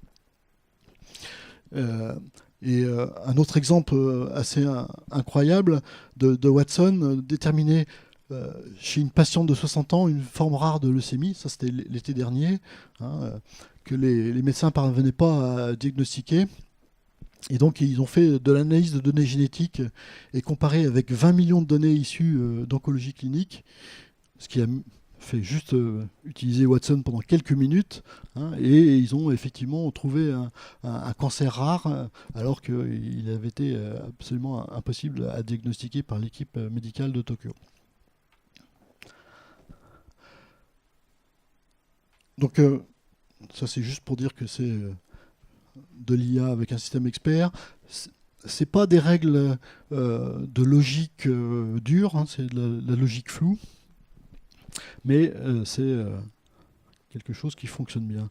Un autre exemple assez incroyable de Watson, déterminé chez une patiente de 60 ans, une forme rare de leucémie, ça c'était l'été dernier, que les médecins ne parvenaient pas à diagnostiquer. Et donc ils ont fait de l'analyse de données génétiques et comparé avec 20 millions de données issues d'oncologie clinique, ce qui a fait juste utiliser Watson pendant quelques minutes, et ils ont effectivement trouvé un cancer rare, alors qu'il avait été absolument impossible à diagnostiquer par l'équipe médicale de Tokyo. Donc ça c'est juste pour dire que c'est de l'IA avec un système expert. C'est pas des règles de logique dure, c'est de la logique floue, mais c'est quelque chose qui fonctionne bien.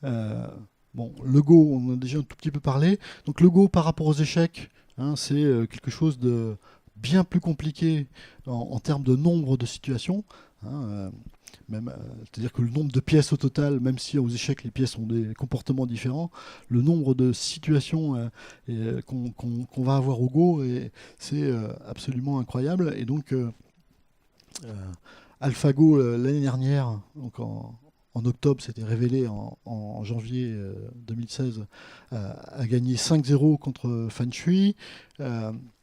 Le Go, on en a déjà un tout petit peu parlé. Donc le Go par rapport aux échecs, c'est quelque chose de bien plus compliqué en termes de nombre de situations. Hein, c'est-à-dire que le nombre de pièces au total, même si aux échecs les pièces ont des comportements différents, le nombre de situations qu'on va avoir au Go, c'est absolument incroyable. Et donc AlphaGo l'année dernière, donc en octobre, c'était révélé en janvier 2016, a gagné 5-0 contre FanShui.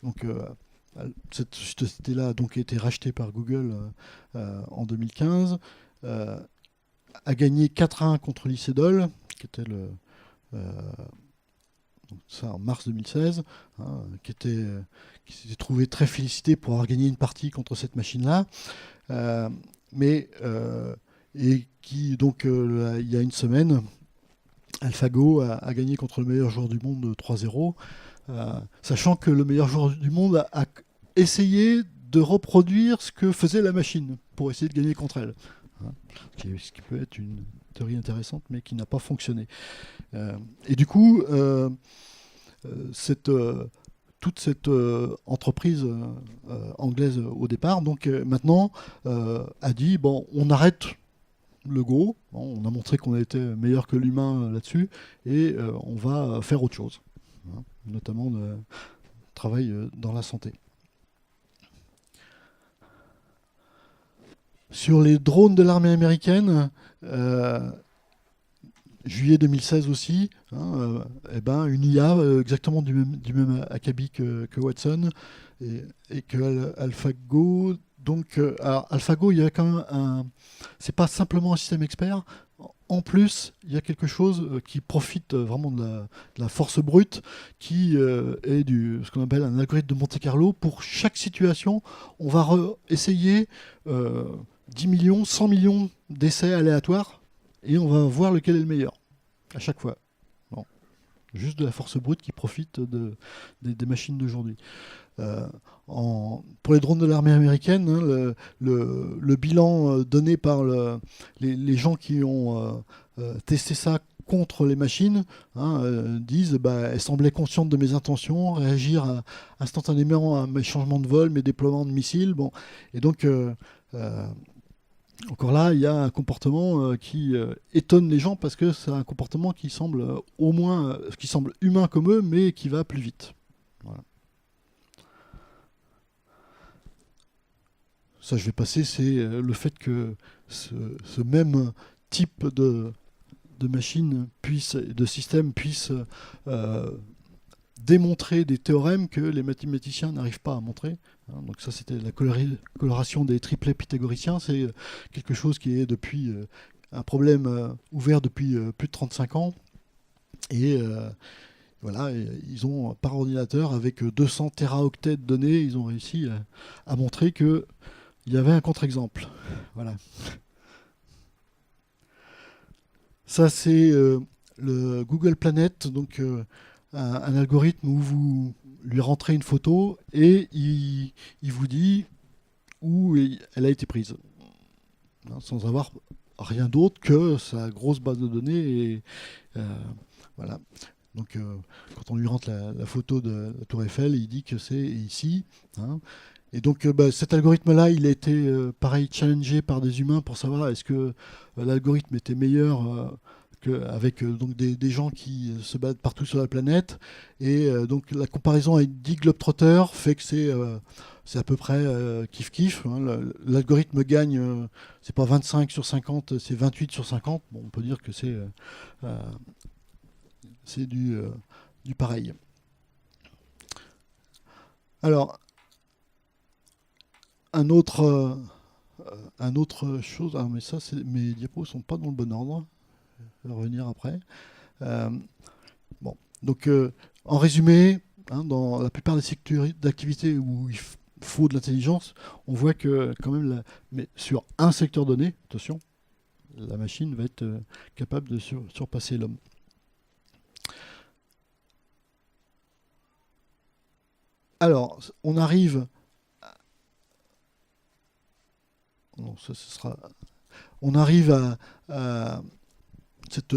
Donc cette société-là donc, a été rachetée par Google en 2015. A gagné 4-1 contre l'ICEDOL, qui était ça en mars 2016, hein, qui s'était trouvé très félicité pour avoir gagné une partie contre cette machine-là. Et qui, donc, il y a une semaine, AlphaGo a gagné contre le meilleur joueur du monde 3-0, sachant que le meilleur joueur du monde a essayé de reproduire ce que faisait la machine pour essayer de gagner contre elle. Hein, ce qui peut être une théorie intéressante, mais qui n'a pas fonctionné. Et du coup, toute cette entreprise anglaise au départ, donc maintenant, a dit bon, on arrête le Go, bon, on a montré qu'on était meilleur que l'humain là-dessus, et on va faire autre chose, hein, notamment travail dans la santé. Sur les drones de l'armée américaine, juillet 2016 aussi, hein, une IA exactement du même acabit que Watson et que AlphaGo. Donc, alors, AlphaGo, il y a quand même c'est pas simplement un système expert. En plus, il y a quelque chose qui profite vraiment de la force brute, qui est ce qu'on appelle un algorithme de Monte-Carlo. Pour chaque situation, on va essayer 10 millions, 100 millions d'essais aléatoires, et on va voir lequel est le meilleur, à chaque fois. Bon. Juste de la force brute qui profite des machines d'aujourd'hui. Pour les drones de l'armée américaine, hein, le bilan donné par les gens qui ont testé ça contre les machines, hein, disent elles semblaient conscientes de mes intentions, réagir instantanément à mes changements de vol, mes déploiements de missiles. Bon. Et donc, encore là, il y a un comportement qui étonne les gens parce que c'est un comportement qui semble qui semble humain comme eux, mais qui va plus vite. Voilà. Ça, je vais passer, c'est le fait que ce même type de machine de système puisse démontrer des théorèmes que les mathématiciens n'arrivent pas à montrer. Hein, donc ça, c'était la coloration des triplets pythagoriciens. C'est quelque chose qui est depuis un problème ouvert depuis plus de 35 ans. Et voilà, ils ont, par ordinateur, avec 200 téraoctets de données, ils ont réussi à montrer qu'il y avait un contre-exemple. Voilà. Ça, c'est le Google Planet, donc un algorithme où vous lui rentrez une photo et il vous dit où elle a été prise, hein, sans avoir rien d'autre que sa grosse base de données. Et voilà. Donc, quand on lui rentre la photo de la Tour Eiffel, il dit que c'est ici. Hein. Et donc, cet algorithme-là, il a été pareil challengé par des humains pour savoir est-ce que l'algorithme était meilleur avec donc des gens qui se battent partout sur la planète. Et donc, la comparaison avec 10 Globetrotters fait que c'est à peu près kiff-kiff. Hein. L'algorithme gagne, c'est pas 25 sur 50, c'est 28 sur 50. Bon, on peut dire que c'est du pareil. Alors, un autre chose, mais ça, mes diapos sont pas dans le bon ordre. Je vais revenir après. Bon, donc en résumé, hein, dans la plupart des secteurs d'activité où il faut de l'intelligence, on voit que quand même, mais sur un secteur donné, attention, la machine va être capable de surpasser l'homme. Alors, on arrive. Non, ça, ce sera. On arrive à cette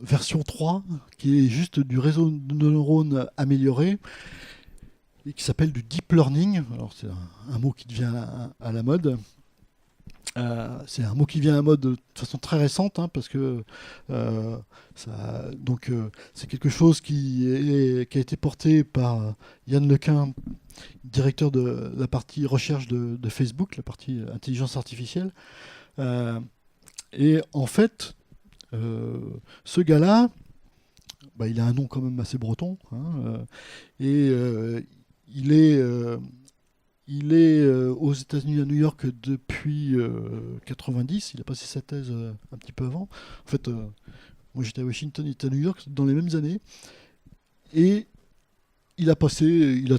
version 3 qui est juste du réseau de neurones amélioré. et qui s'appelle du deep learning. Alors c'est un mot qui devient à la mode. C'est un mot qui vient à la mode de façon très récente, hein, parce que c'est quelque chose qui a été porté par Yann Lequin, directeur de la partie recherche de Facebook, la partie intelligence artificielle. Et en fait, ce gars-là, bah, il a un nom quand même assez breton, hein, et il est, aux États-Unis, à New York, depuis 90. Il a passé sa thèse un petit peu avant. En fait, moi j'étais à Washington, il était à New York dans les mêmes années. Et il a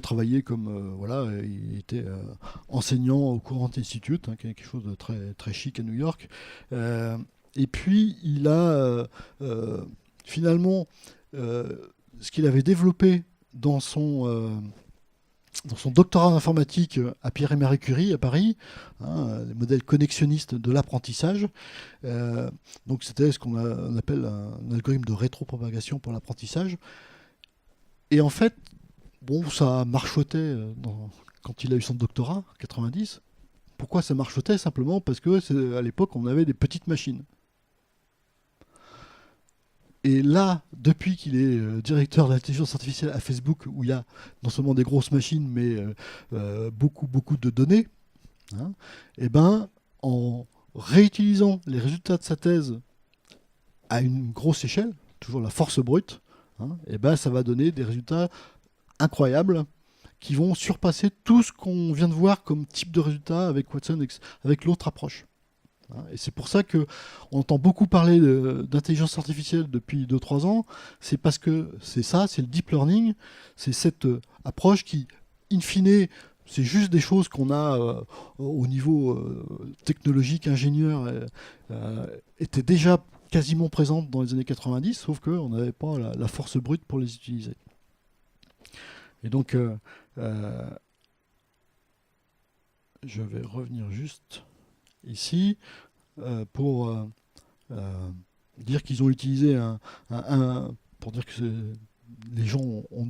travaillé comme, voilà, il était enseignant au Courant Institute, hein, quelque chose de très, très chic à New York. Et puis il a finalement ce qu'il avait développé dans son doctorat d'informatique à Pierre et Marie Curie à Paris, hein, les modèles connexionnistes de l'apprentissage. Donc c'était ce on appelle un algorithme de rétropropagation pour l'apprentissage. Et en fait, bon, ça marchotait quand il a eu son doctorat, en 90. Pourquoi ça marchotait? Simplement parce que à l'époque, on avait des petites machines. Et là, depuis qu'il est directeur de l'intelligence artificielle à Facebook, où il y a non seulement des grosses machines, mais beaucoup, beaucoup de données, hein, et ben, en réutilisant les résultats de sa thèse à une grosse échelle, toujours la force brute, hein, et ben, ça va donner des résultats incroyables qui vont surpasser tout ce qu'on vient de voir comme type de résultat avec Watson, avec l'autre approche. Et c'est pour ça qu'on entend beaucoup parler d'intelligence artificielle depuis 2-3 ans. C'est parce que c'est ça, c'est le deep learning, c'est cette approche qui, in fine, c'est juste des choses qu'on a au niveau technologique, ingénieur, étaient déjà quasiment présentes dans les années 90, sauf qu'on n'avait pas la force brute pour les utiliser. Et donc, je vais revenir juste ici pour dire qu'ils ont utilisé pour dire que les gens ont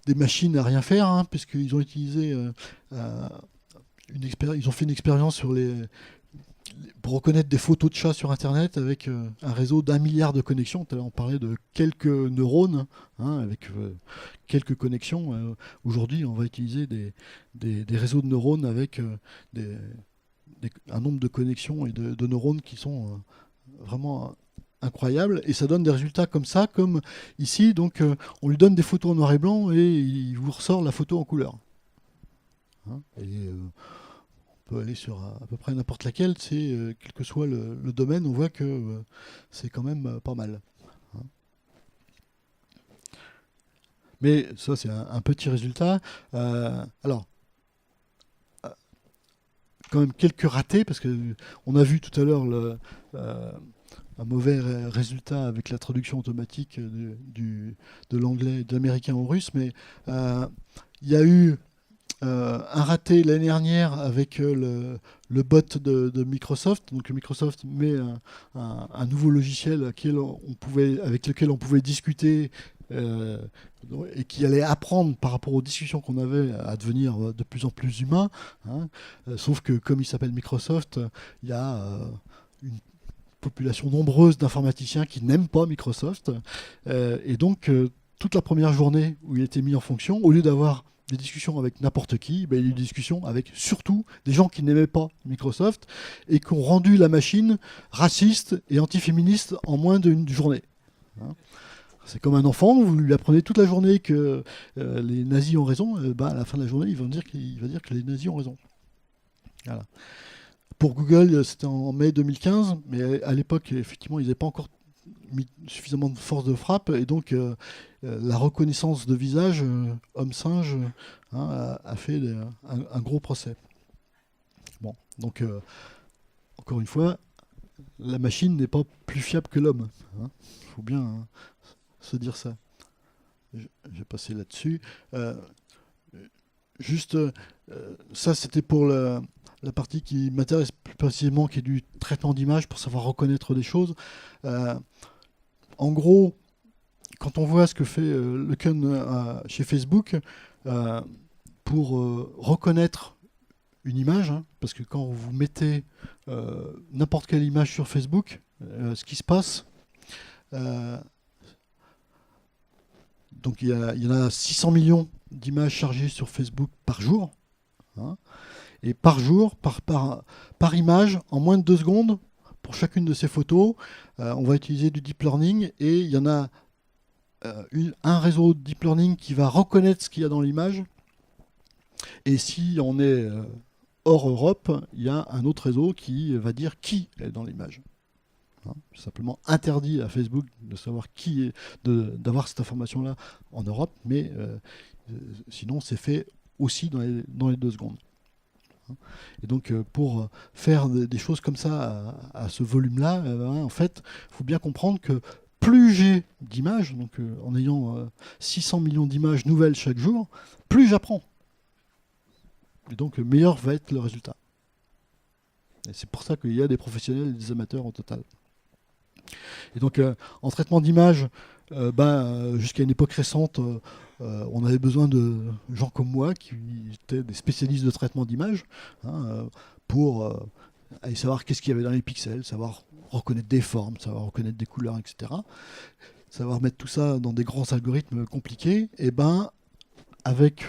des machines à rien faire, hein, puisqu'ils ont utilisé ils ont fait une expérience pour reconnaître des photos de chats sur Internet avec un réseau d'1 milliard de connexions. On parlait de quelques neurones, hein, avec quelques connexions. Aujourd'hui, on va utiliser des réseaux de neurones avec un nombre de connexions et de neurones qui sont vraiment incroyables. Et ça donne des résultats comme ça, comme ici. Donc, on lui donne des photos en noir et blanc et il vous ressort la photo en couleur. Hein, et on peut aller sur à peu près n'importe laquelle, quel que soit le domaine, on voit que c'est quand même pas mal. Hein. Mais ça, c'est un petit résultat. Alors, quand même quelques ratés, parce qu'on a vu tout à l'heure un mauvais résultat avec la traduction automatique de l'anglais, de l'américain au russe, mais il y a eu un raté l'année dernière avec le bot de Microsoft. Donc Microsoft met un nouveau logiciel avec lequel on pouvait discuter et qui allait apprendre par rapport aux discussions qu'on avait à devenir de plus en plus humain. Hein. Sauf que comme il s'appelle Microsoft, il y a une population nombreuse d'informaticiens qui n'aiment pas Microsoft. Et donc toute la première journée où il était mis en fonction, au lieu d'avoir des discussions avec n'importe qui, il y a eu des discussions avec surtout des gens qui n'aimaient pas Microsoft et qui ont rendu la machine raciste et antiféministe en moins d'une journée. Hein. C'est comme un enfant, vous lui apprenez toute la journée que les nazis ont raison, à la fin de la journée, il va dire que les nazis ont raison. Voilà. Pour Google, c'était en mai 2015, mais à l'époque, effectivement, ils n'avaient pas encore mis suffisamment de force de frappe, et donc la reconnaissance de visage homme-singe a fait un gros procès. Bon, donc encore une fois, la machine n'est pas plus fiable que l'homme. Il faut bien se dire ça. Je vais passer là-dessus. Juste, ça c'était pour la partie qui m'intéresse plus précisément, qui est du traitement d'image pour savoir reconnaître des choses. En gros, quand on voit ce que fait Leuken chez Facebook euh, pour reconnaître une image, hein, parce que quand vous mettez n'importe quelle image sur Facebook, ce qui se passe, donc il y en a 600 millions d'images chargées sur Facebook par jour, hein, et par jour, par image, en moins de 2 secondes, pour chacune de ces photos, on va utiliser du deep learning, et il y en a un réseau de deep learning qui va reconnaître ce qu'il y a dans l'image, et si on est hors Europe, il y a un autre réseau qui va dire qui est dans l'image. Hein, c'est simplement interdit à Facebook de savoir qui est, d'avoir cette information-là en Europe, mais sinon c'est fait aussi dans les 2 secondes. Et donc pour faire des choses comme ça à ce volume-là, en fait, il faut bien comprendre que plus j'ai d'images, donc en ayant 600 millions d'images nouvelles chaque jour, plus j'apprends. Et donc meilleur va être le résultat. Et c'est pour ça qu'il y a des professionnels et des amateurs au total. Et donc en traitement d'image, jusqu'à une époque récente, on avait besoin de gens comme moi qui étaient des spécialistes de traitement d'image, hein, pour aller savoir qu'est-ce qu'il y avait dans les pixels, savoir reconnaître des formes, savoir reconnaître des couleurs, etc. Savoir mettre tout ça dans des grands algorithmes compliqués. Et avec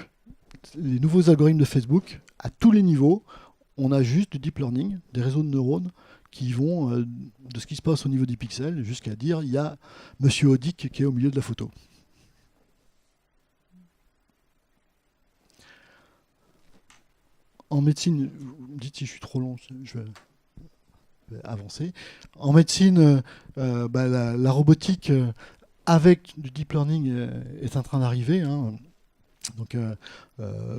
les nouveaux algorithmes de Facebook, à tous les niveaux, on a juste du deep learning, des réseaux de neurones qui vont de ce qui se passe au niveau des pixels jusqu'à dire il y a Monsieur Audic qui est au milieu de la photo. En médecine, vous me dites si je suis trop long, je vais avancer. En médecine, la robotique avec du deep learning est en train d'arriver, hein. Donc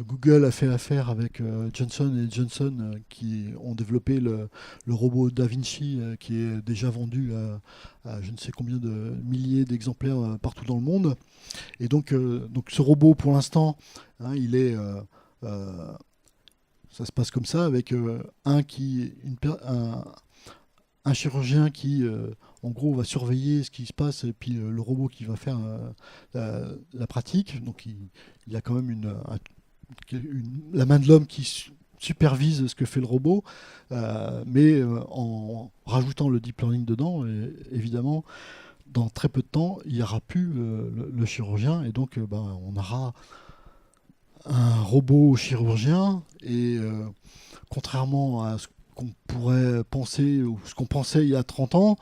Google a fait affaire avec Johnson & Johnson qui ont développé le robot Da Vinci qui est déjà vendu à je ne sais combien de milliers d'exemplaires partout dans le monde. Et donc ce robot pour l'instant, hein, il est ça se passe comme ça avec un chirurgien qui en gros va surveiller ce qui se passe et puis le robot qui va faire la pratique. Donc il y a quand même la main de l'homme qui supervise ce que fait le robot, mais en rajoutant le deep learning dedans, et évidemment dans très peu de temps il n'y aura plus le chirurgien, et donc on aura un robot chirurgien, et contrairement à ce qu'on pourrait penser ou ce qu'on pensait il y a 30 ans,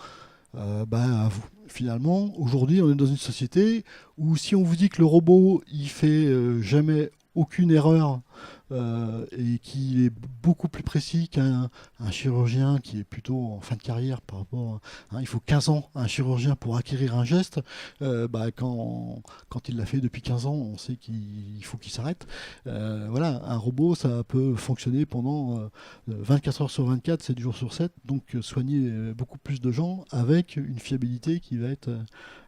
finalement, aujourd'hui, on est dans une société où si on vous dit que le robot, il fait jamais aucune erreur et qu'il est beaucoup plus précis qu'un chirurgien qui est plutôt en fin de carrière par rapport à, hein, il faut 15 ans à un chirurgien pour acquérir un geste, quand il l'a fait depuis 15 ans, on sait qu'il faut qu'il s'arrête. Voilà, un robot, ça peut fonctionner pendant 24 heures sur 24, 7 jours sur 7, donc soigner beaucoup plus de gens avec une fiabilité qui va être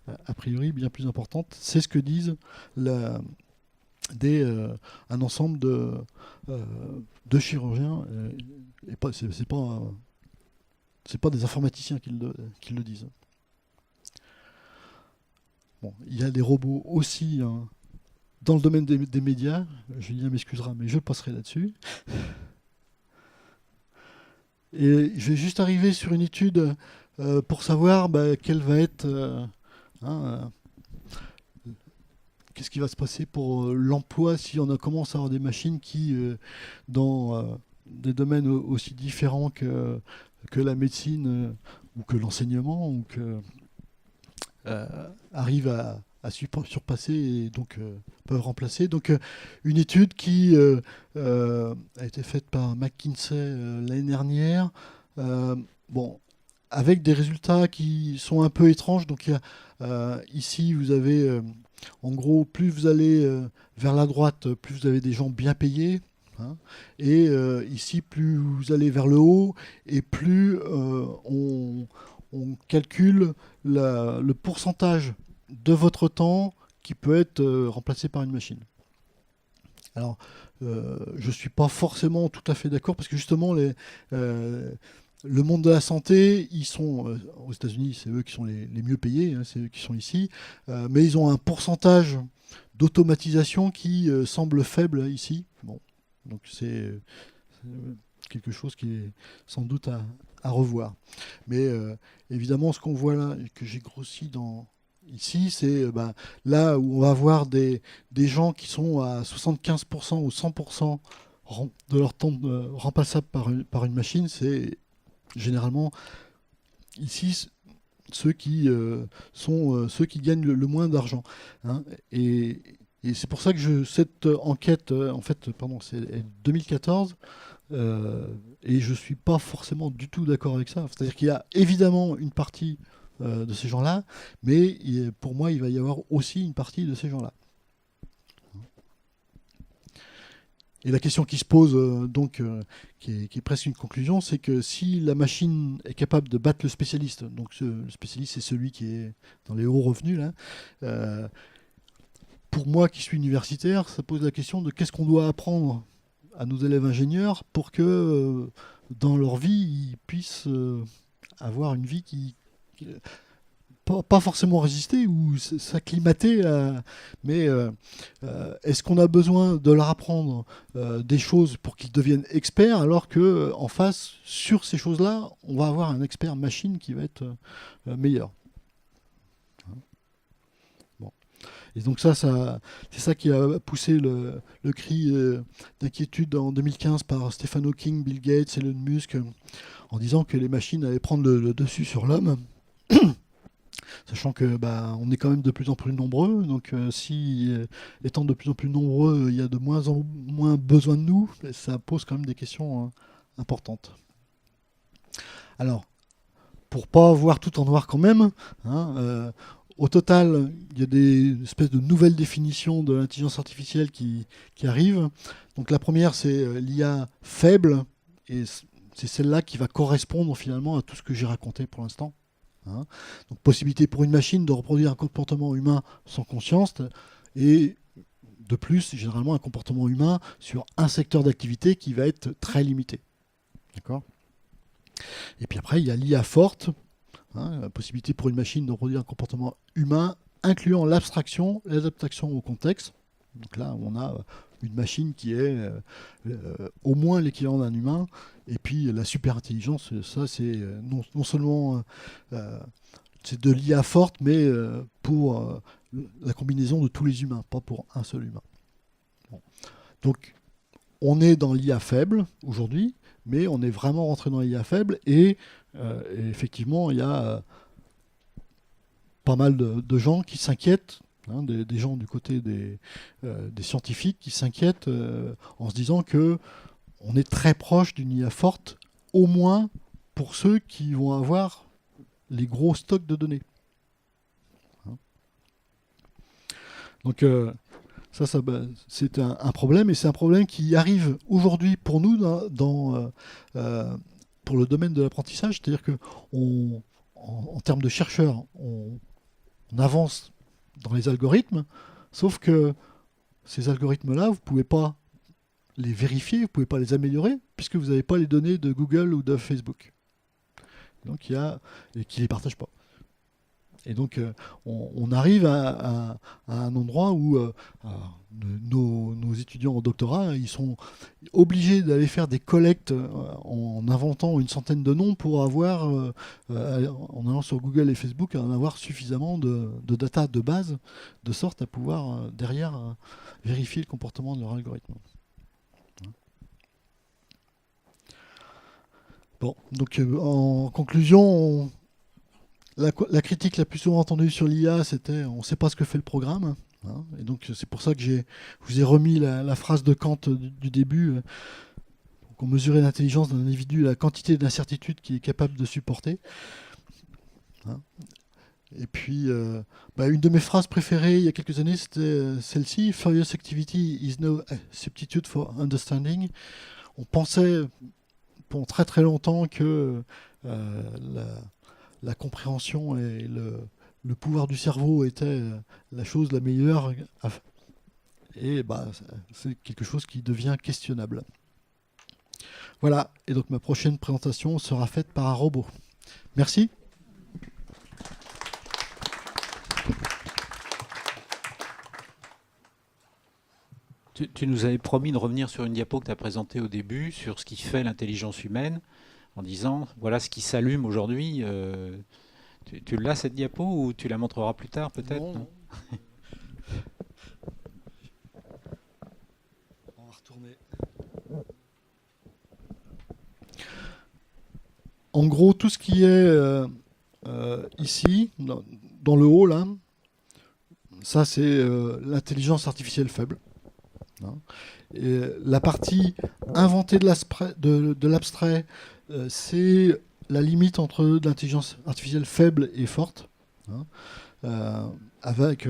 a priori bien plus importante. C'est ce que disent un ensemble de chirurgiens, et c'est pas des informaticiens qui le disent. Bon, il y a des robots aussi, hein, dans le domaine des médias. Julien m'excusera, mais je passerai là-dessus. Et je vais juste arriver sur une étude pour savoir quelle va être qu'est-ce qui va se passer pour l'emploi si on commence à avoir des machines qui, dans des domaines aussi différents que la médecine ou que l'enseignement, ou que arrivent à surpasser et donc peuvent remplacer. Donc une étude qui a été faite par McKinsey l'année dernière, avec des résultats qui sont un peu étranges. Donc ici vous avez en gros, plus vous allez vers la droite, plus vous avez des gens bien payés, hein, et ici plus vous allez vers le haut et plus on calcule le pourcentage de votre temps qui peut être remplacé par une machine. Alors, je ne suis pas forcément tout à fait d'accord, parce que justement, Le monde de la santé, ils sont aux États-Unis, c'est eux qui sont les mieux payés, hein, c'est eux qui sont ici, mais ils ont un pourcentage d'automatisation qui semble faible ici. Bon, donc quelque chose qui est sans doute à revoir. Mais évidemment, ce qu'on voit là, et que j'ai grossi ici, c'est là où on va avoir des gens qui sont à 75% ou 100% de leur temps remplaçable par une machine. C'est généralement ici ceux qui sont ceux qui gagnent le moins d'argent, hein. Et c'est pour ça que cette enquête, en fait, pardon, c'est 2014, et je suis pas forcément du tout d'accord avec ça. C'est-à-dire qu'il y a évidemment une partie de ces gens-là, mais pour moi, il va y avoir aussi une partie de ces gens-là. Et la question qui se pose, qui est presque une conclusion, c'est que si la machine est capable de battre le spécialiste, donc le spécialiste c'est celui qui est dans les hauts revenus, là, pour moi qui suis universitaire, ça pose la question de qu'est-ce qu'on doit apprendre à nos élèves ingénieurs pour que dans leur vie, ils puissent avoir une vie qui pas forcément résister ou s'acclimater, mais est-ce qu'on a besoin de leur apprendre des choses pour qu'ils deviennent experts, alors que en face, sur ces choses-là, on va avoir un expert machine qui va être meilleur. Bon. Et donc c'est ça qui a poussé le cri d'inquiétude en 2015 par Stephen Hawking, Bill Gates, Elon Musk, en disant que les machines allaient prendre le dessus sur l'homme. Sachant que on est quand même de plus en plus nombreux, donc si étant de plus en plus nombreux, il y a de moins en moins besoin de nous, ça pose quand même des questions importantes. Alors, pour pas voir tout en noir quand même, hein, au total, il y a des espèces de nouvelles définitions de l'intelligence artificielle qui arrivent. Donc la première, c'est l'IA faible, et c'est celle-là qui va correspondre finalement à tout ce que j'ai raconté pour l'instant. Hein. Donc possibilité pour une machine de reproduire un comportement humain sans conscience, et de plus, généralement, un comportement humain sur un secteur d'activité qui va être très limité. D'accord ? Et puis après, il y a l'IA forte, hein, la possibilité pour une machine de reproduire un comportement humain, incluant l'abstraction, l'adaptation au contexte. Donc là, on a une machine qui est au moins l'équivalent d'un humain. Et puis la super-intelligence, ça c'est non seulement c'est de l'IA forte, mais pour la combinaison de tous les humains, pas pour un seul humain. Bon. Donc on est dans l'IA faible aujourd'hui, mais on est vraiment rentré dans l'IA faible, et effectivement il y a pas mal de gens qui s'inquiètent, hein, des gens du côté des scientifiques qui s'inquiètent en se disant que on est très proche d'une IA forte, au moins pour ceux qui vont avoir les gros stocks de données. Hein. Donc ça c'est un problème, et c'est un problème qui arrive aujourd'hui pour nous pour le domaine de l'apprentissage, c'est-à-dire que en termes de chercheurs, on avance dans les algorithmes, sauf que ces algorithmes-là, vous ne pouvez pas les vérifier, vous ne pouvez pas les améliorer, puisque vous n'avez pas les données de Google ou de Facebook. Donc et qui ne les partagent pas. Et donc on arrive à un endroit où nos étudiants en doctorat, ils sont obligés d'aller faire des collectes en inventant une centaine de noms pour avoir, en allant sur Google et Facebook, en avoir suffisamment de data de base, de sorte à pouvoir derrière vérifier le comportement de leur algorithme. Bon, donc en conclusion, la critique la plus souvent entendue sur l'IA, c'était on ne sait pas ce que fait le programme. Hein, et donc c'est pour ça que je vous ai remis la phrase de Kant du début. On mesurait l'intelligence d'un individu, la quantité d'incertitude qu'il est capable de supporter. Hein. Et puis, une de mes phrases préférées il y a quelques années, c'était celle-ci: Furious activity is no substitute for understanding. On pensait pendant très très longtemps que la compréhension et le pouvoir du cerveau était la chose la meilleure, et c'est quelque chose qui devient questionnable. Voilà, et donc ma prochaine présentation sera faite par un robot. Merci. Tu nous avais promis de revenir sur une diapo que tu as présentée au début, sur ce qui fait l'intelligence humaine, en disant, voilà ce qui s'allume aujourd'hui. Tu l'as cette diapo ou tu la montreras plus tard peut-être? Non. On va retourner. En gros, tout ce qui est ici, dans le haut, là, ça c'est l'intelligence artificielle faible. Hein. Et la partie inventée de l'abstrait, c'est la limite entre l'intelligence artificielle faible et forte. Hein. Avec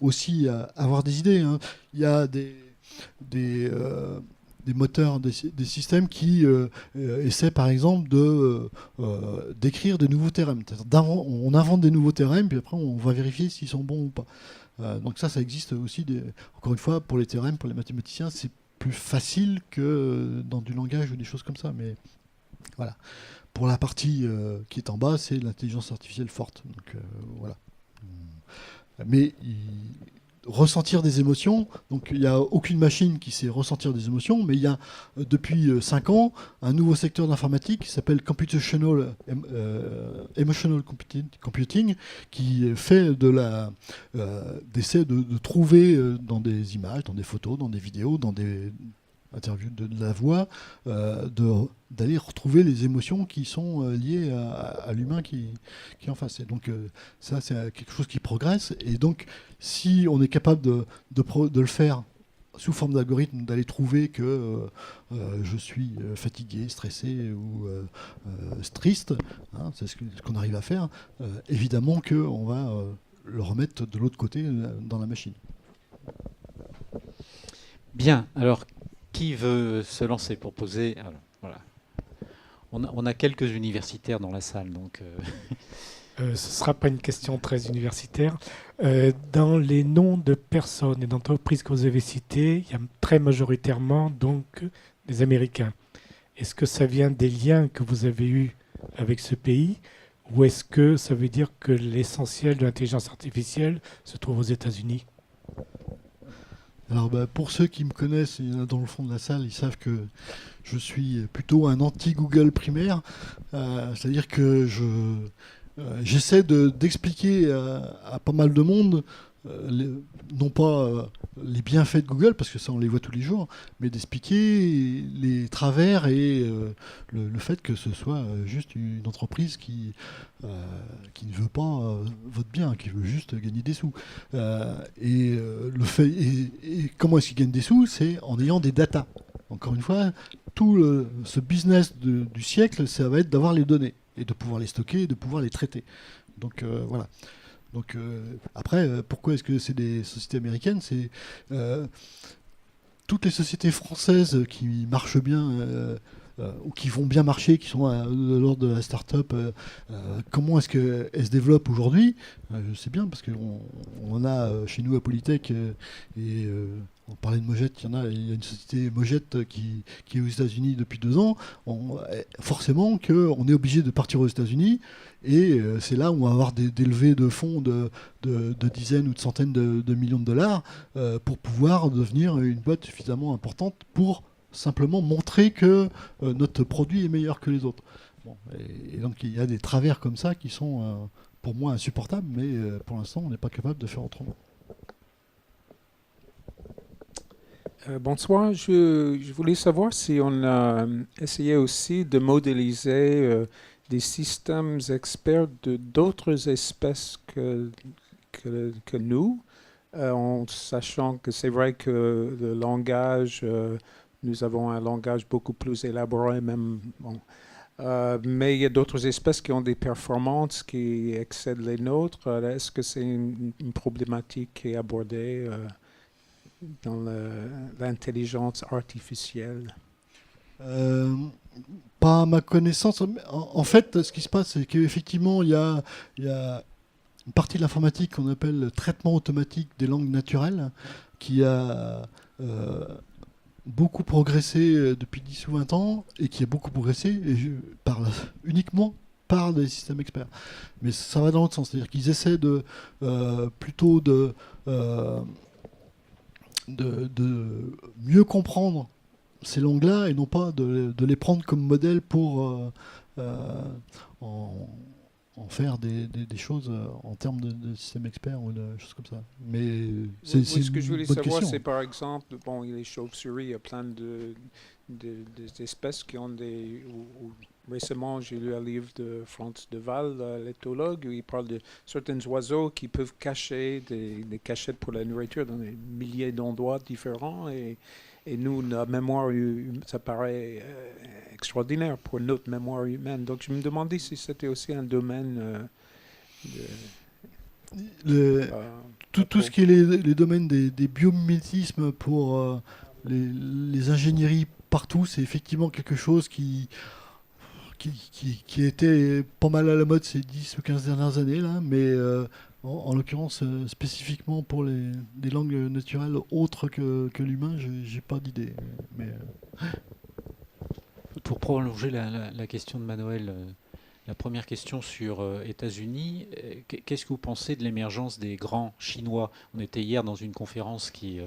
aussi avoir des idées. Hein. Il y a des moteurs, des systèmes qui essaient par exemple d'écrire de nouveaux théorèmes. On invente des nouveaux théorèmes, puis après on va vérifier s'ils sont bons ou pas. Donc ça existe aussi. Encore une fois, pour les théorèmes, pour les mathématiciens, c'est plus facile que dans du langage ou des choses comme ça. Mais voilà. Pour la partie qui est en bas, c'est l'intelligence artificielle forte. Donc voilà. Mais ressentir des émotions, donc il n'y a aucune machine qui sait ressentir des émotions, mais il y a depuis 5 ans un nouveau secteur d'informatique qui s'appelle Computational Emotional Computing, qui fait d'essaie de trouver dans des images, dans des photos, dans des vidéos, dans des interviews de la voix, d'aller retrouver les émotions qui sont liées à l'humain qui est en face. Et donc ça, c'est quelque chose qui progresse. Et donc, si on est capable de le faire sous forme d'algorithme, d'aller trouver que je suis fatigué, stressé ou triste, hein, c'est ce qu'on arrive à faire, évidemment qu'on va le remettre de l'autre côté dans la machine. Bien, alors qui veut se lancer pour poser? Alors, voilà. On a quelques universitaires dans la salle, donc... Ce ne sera pas une question très universitaire. Dans les noms de personnes et d'entreprises que vous avez cités, il y a très majoritairement donc des Américains. Est-ce que ça vient des liens que vous avez eus avec ce pays, ou est-ce que ça veut dire que l'essentiel de l'intelligence artificielle se trouve aux États-Unis? Alors pour ceux qui me connaissent, il y en a dans le fond de la salle, ils savent que je suis plutôt un anti-Google primaire. C'est-à-dire que j'essaie d'expliquer à pas mal de monde, non pas les bienfaits de Google, parce que ça on les voit tous les jours, mais d'expliquer les travers et le fait que ce soit juste une entreprise qui ne veut pas votre bien, qui veut juste gagner des sous. Et comment est-ce qu'ils gagnent des sous? C'est en ayant des datas. Encore une fois, tout ce business du siècle, ça va être d'avoir les données et de pouvoir les stocker et de pouvoir les traiter. Donc voilà. Donc après, pourquoi est-ce que c'est des sociétés américaines? C'est toutes les sociétés françaises qui marchent bien ou qui vont bien marcher, qui sont de l'ordre de la start-up, comment est-ce qu'elles se développent aujourd'hui? Je sais bien, parce qu'on a chez nous à Polytech, et on parlait de Mojette, il y a une société Mojette qui est aux États-Unis depuis 2 ans. Forcément qu'on est obligé de partir aux États-Unis, et c'est là où on va avoir des levées de fonds de dizaines ou de centaines de millions de dollars pour pouvoir devenir une boîte suffisamment importante pour simplement montrer que notre produit est meilleur que les autres. Bon, et donc il y a des travers comme ça qui sont pour moi insupportables, mais pour l'instant on n'est pas capable de faire autrement. Bonsoir, je voulais savoir si on a essayé aussi de modéliser des systèmes experts de d'autres espèces que nous, en sachant que c'est vrai que le langage, nous avons un langage beaucoup plus élaboré même. Bon. Mais il y a d'autres espèces qui ont des performances qui excèdent les nôtres. Est-ce que c'est une problématique qui est abordée dans l'intelligence artificielle? Pas à ma connaissance. En fait, ce qui se passe, c'est qu'effectivement, il y a une partie de l'informatique qu'on appelle le traitement automatique des langues naturelles, qui a beaucoup progressé depuis 10 ou 20 ans et qui a beaucoup progressé et je parle uniquement par des systèmes experts. Mais ça va dans l'autre sens, c'est-à-dire qu'ils essaient plutôt euh, de mieux comprendre ces langues-là et non pas de les prendre comme modèle pour euh, en, en faire des choses en termes de système expert ou de choses comme ça. Mais Oui, c'est ce que je une voulais bonne savoir, question. c'est par exemple, bon, les chauves-souris, il y a plein des espèces qui ont récemment, j'ai lu un livre de Franz de Waal, l'éthologue, où il parle de certains oiseaux qui peuvent cacher des cachettes pour la nourriture dans des milliers d'endroits différents. Et nous, notre mémoire, ça paraît extraordinaire pour notre mémoire humaine. Donc je me demandais si c'était aussi un domaine Le- euh, tout ce qui est les domaines des biomimétismes pour les ingénieries partout, c'est effectivement quelque chose qui était pas mal à la mode ces 10 ou 15 dernières années, là, mais en l'occurrence, spécifiquement pour les langues naturelles autres que l'humain, j'ai pas d'idée. Mais, Pour prolonger la question de Manuel, la première question sur États-Unis, qu'est-ce que vous pensez de l'émergence des grands chinois? On était hier dans une conférence qui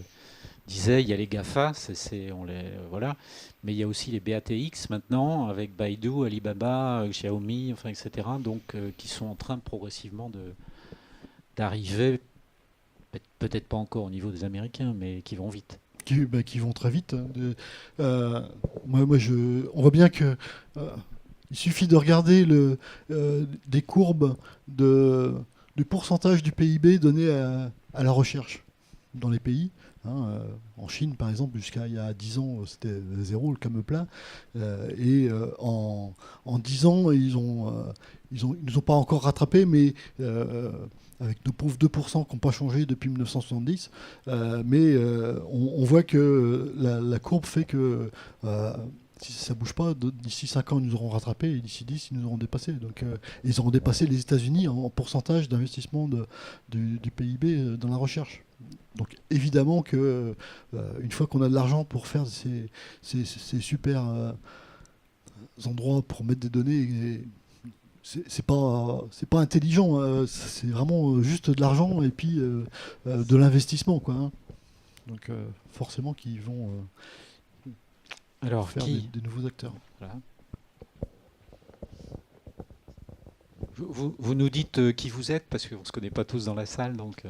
disait il y a les GAFA, voilà, mais il y a aussi les BATX maintenant avec Baidu, Alibaba, Xiaomi, enfin, etc. Donc qui sont en train progressivement d'arriver, peut-être pas encore au niveau des Américains, mais qui vont vite. qui vont très vite. Hein. On voit bien que il suffit de regarder des courbes du pourcentage du PIB donné à la recherche dans les pays. Hein, en Chine, par exemple, jusqu'à il y a 10 ans, c'était zéro, le camel plat. En 10 ans, ils nous ont pas encore rattrapés, mais avec nos pauvres 2% qui n'ont pas changé depuis 1970. Mais on voit que la courbe fait que si ça ne bouge pas, d'ici 5 ans, ils nous auront rattrapés et d'ici 10, ils nous auront dépassés. Donc, ils auront dépassé les États-Unis en pourcentage d'investissement du PIB dans la recherche. Donc, évidemment que une fois qu'on a de l'argent pour faire ces super endroits pour mettre des données, c'est pas intelligent, c'est vraiment juste de l'argent et puis de l'investissement, quoi. Hein. Donc, forcément qu'ils vont Alors, faire des nouveaux acteurs. Voilà. Vous nous dites qui vous êtes, parce qu'on ne se connaît pas tous dans la salle. Donc,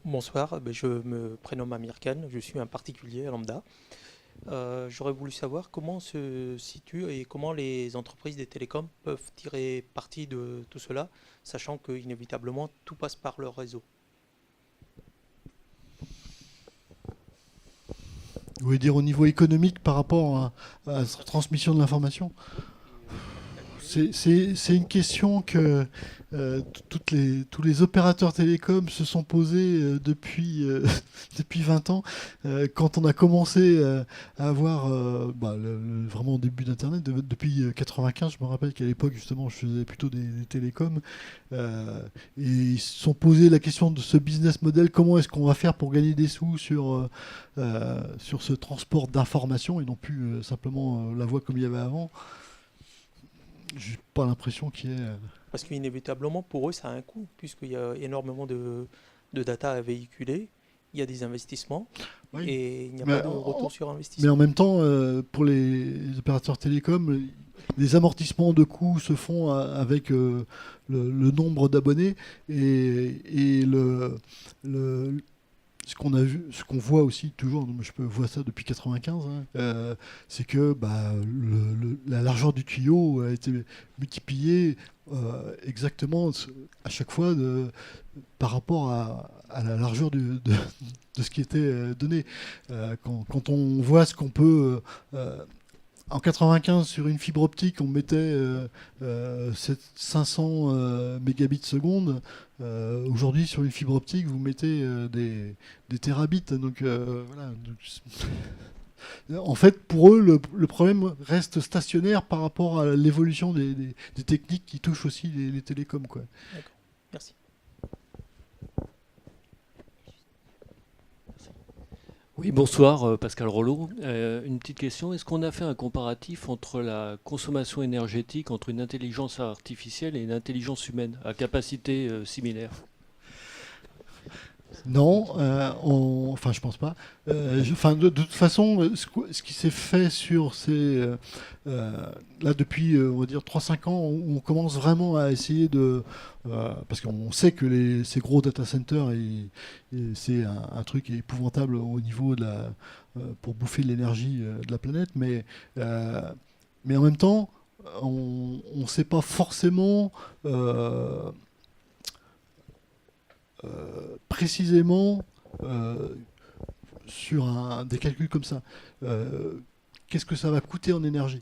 Bonsoir, je me prénomme Amir Khan, je suis un particulier à Lambda. J'aurais voulu savoir comment se situe et comment les entreprises des télécoms peuvent tirer parti de tout cela, sachant qu'inévitablement tout passe par leur réseau. Vous voulez dire au niveau économique par rapport à la transmission de l'information? C'est une question que tous les opérateurs télécoms se sont posés depuis 20 ans. Quand on a commencé à avoir vraiment au début d'Internet, depuis 95, je me rappelle qu'à l'époque, justement, je faisais plutôt des télécoms. Et ils se sont posé la question de ce business model, comment est-ce qu'on va faire pour gagner des sous sur ce transport d'informations et non plus simplement la voie comme il y avait avant. J'ai pas l'impression qu'il y ait. Parce qu'inévitablement, pour eux, ça a un coût, puisqu'il y a énormément de data à véhiculer, il y a des investissements, Oui. et il n'y a Mais pas de retour sur Mais investissement. en même temps, pour les opérateurs télécoms, les amortissements de coûts se font avec le nombre d'abonnés et ce qu'on a vu, ce qu'on voit aussi toujours, je vois ça depuis 95, hein, c'est que la largeur du tuyau a été multipliée exactement à chaque fois par rapport à la largeur de ce qui était donné. Quand on voit ce qu'on peut en 95, sur une fibre optique, on mettait 500 mégabits seconde. Aujourd'hui, sur une fibre optique, vous mettez des terabits. Donc, voilà. En fait, pour eux, le problème reste stationnaire par rapport à l'évolution des techniques qui touchent aussi les télécoms, quoi. D'accord, merci. Oui, bonsoir, Pascal Rollo. Une petite question. Est-ce qu'on a fait un comparatif entre la consommation énergétique entre une intelligence artificielle et une intelligence humaine à capacité similaire? Non, enfin je pense pas. De toute façon, ce qui s'est fait sur là depuis on va dire 3-5 ans, où on commence vraiment à essayer parce qu'on sait que ces gros data centers, c'est un truc épouvantable au niveau pour bouffer l'énergie de la planète, mais en même temps, on ne sait pas forcément précisément sur des calculs comme ça. Qu'est-ce que ça va coûter en énergie?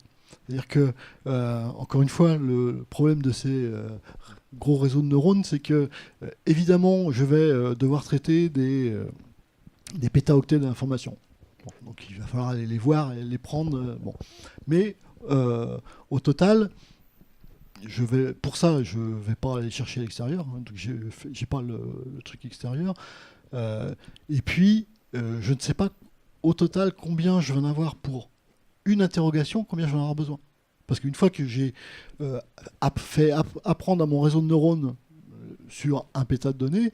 C'est-à-dire que, encore une fois, le problème de ces gros réseaux de neurones, c'est que, évidemment, je vais devoir traiter des pétaoctets d'informations. Bon, donc il va falloir aller les voir et les prendre. Bon. Mais au total, pour ça, je ne vais pas aller chercher à l'extérieur, hein, donc j'ai pas le truc extérieur. Et puis, je ne sais pas au total combien je vais en avoir pour une interrogation, combien je vais en avoir besoin. Parce qu'une fois que j'ai fait apprendre à mon réseau de neurones sur un péta de données,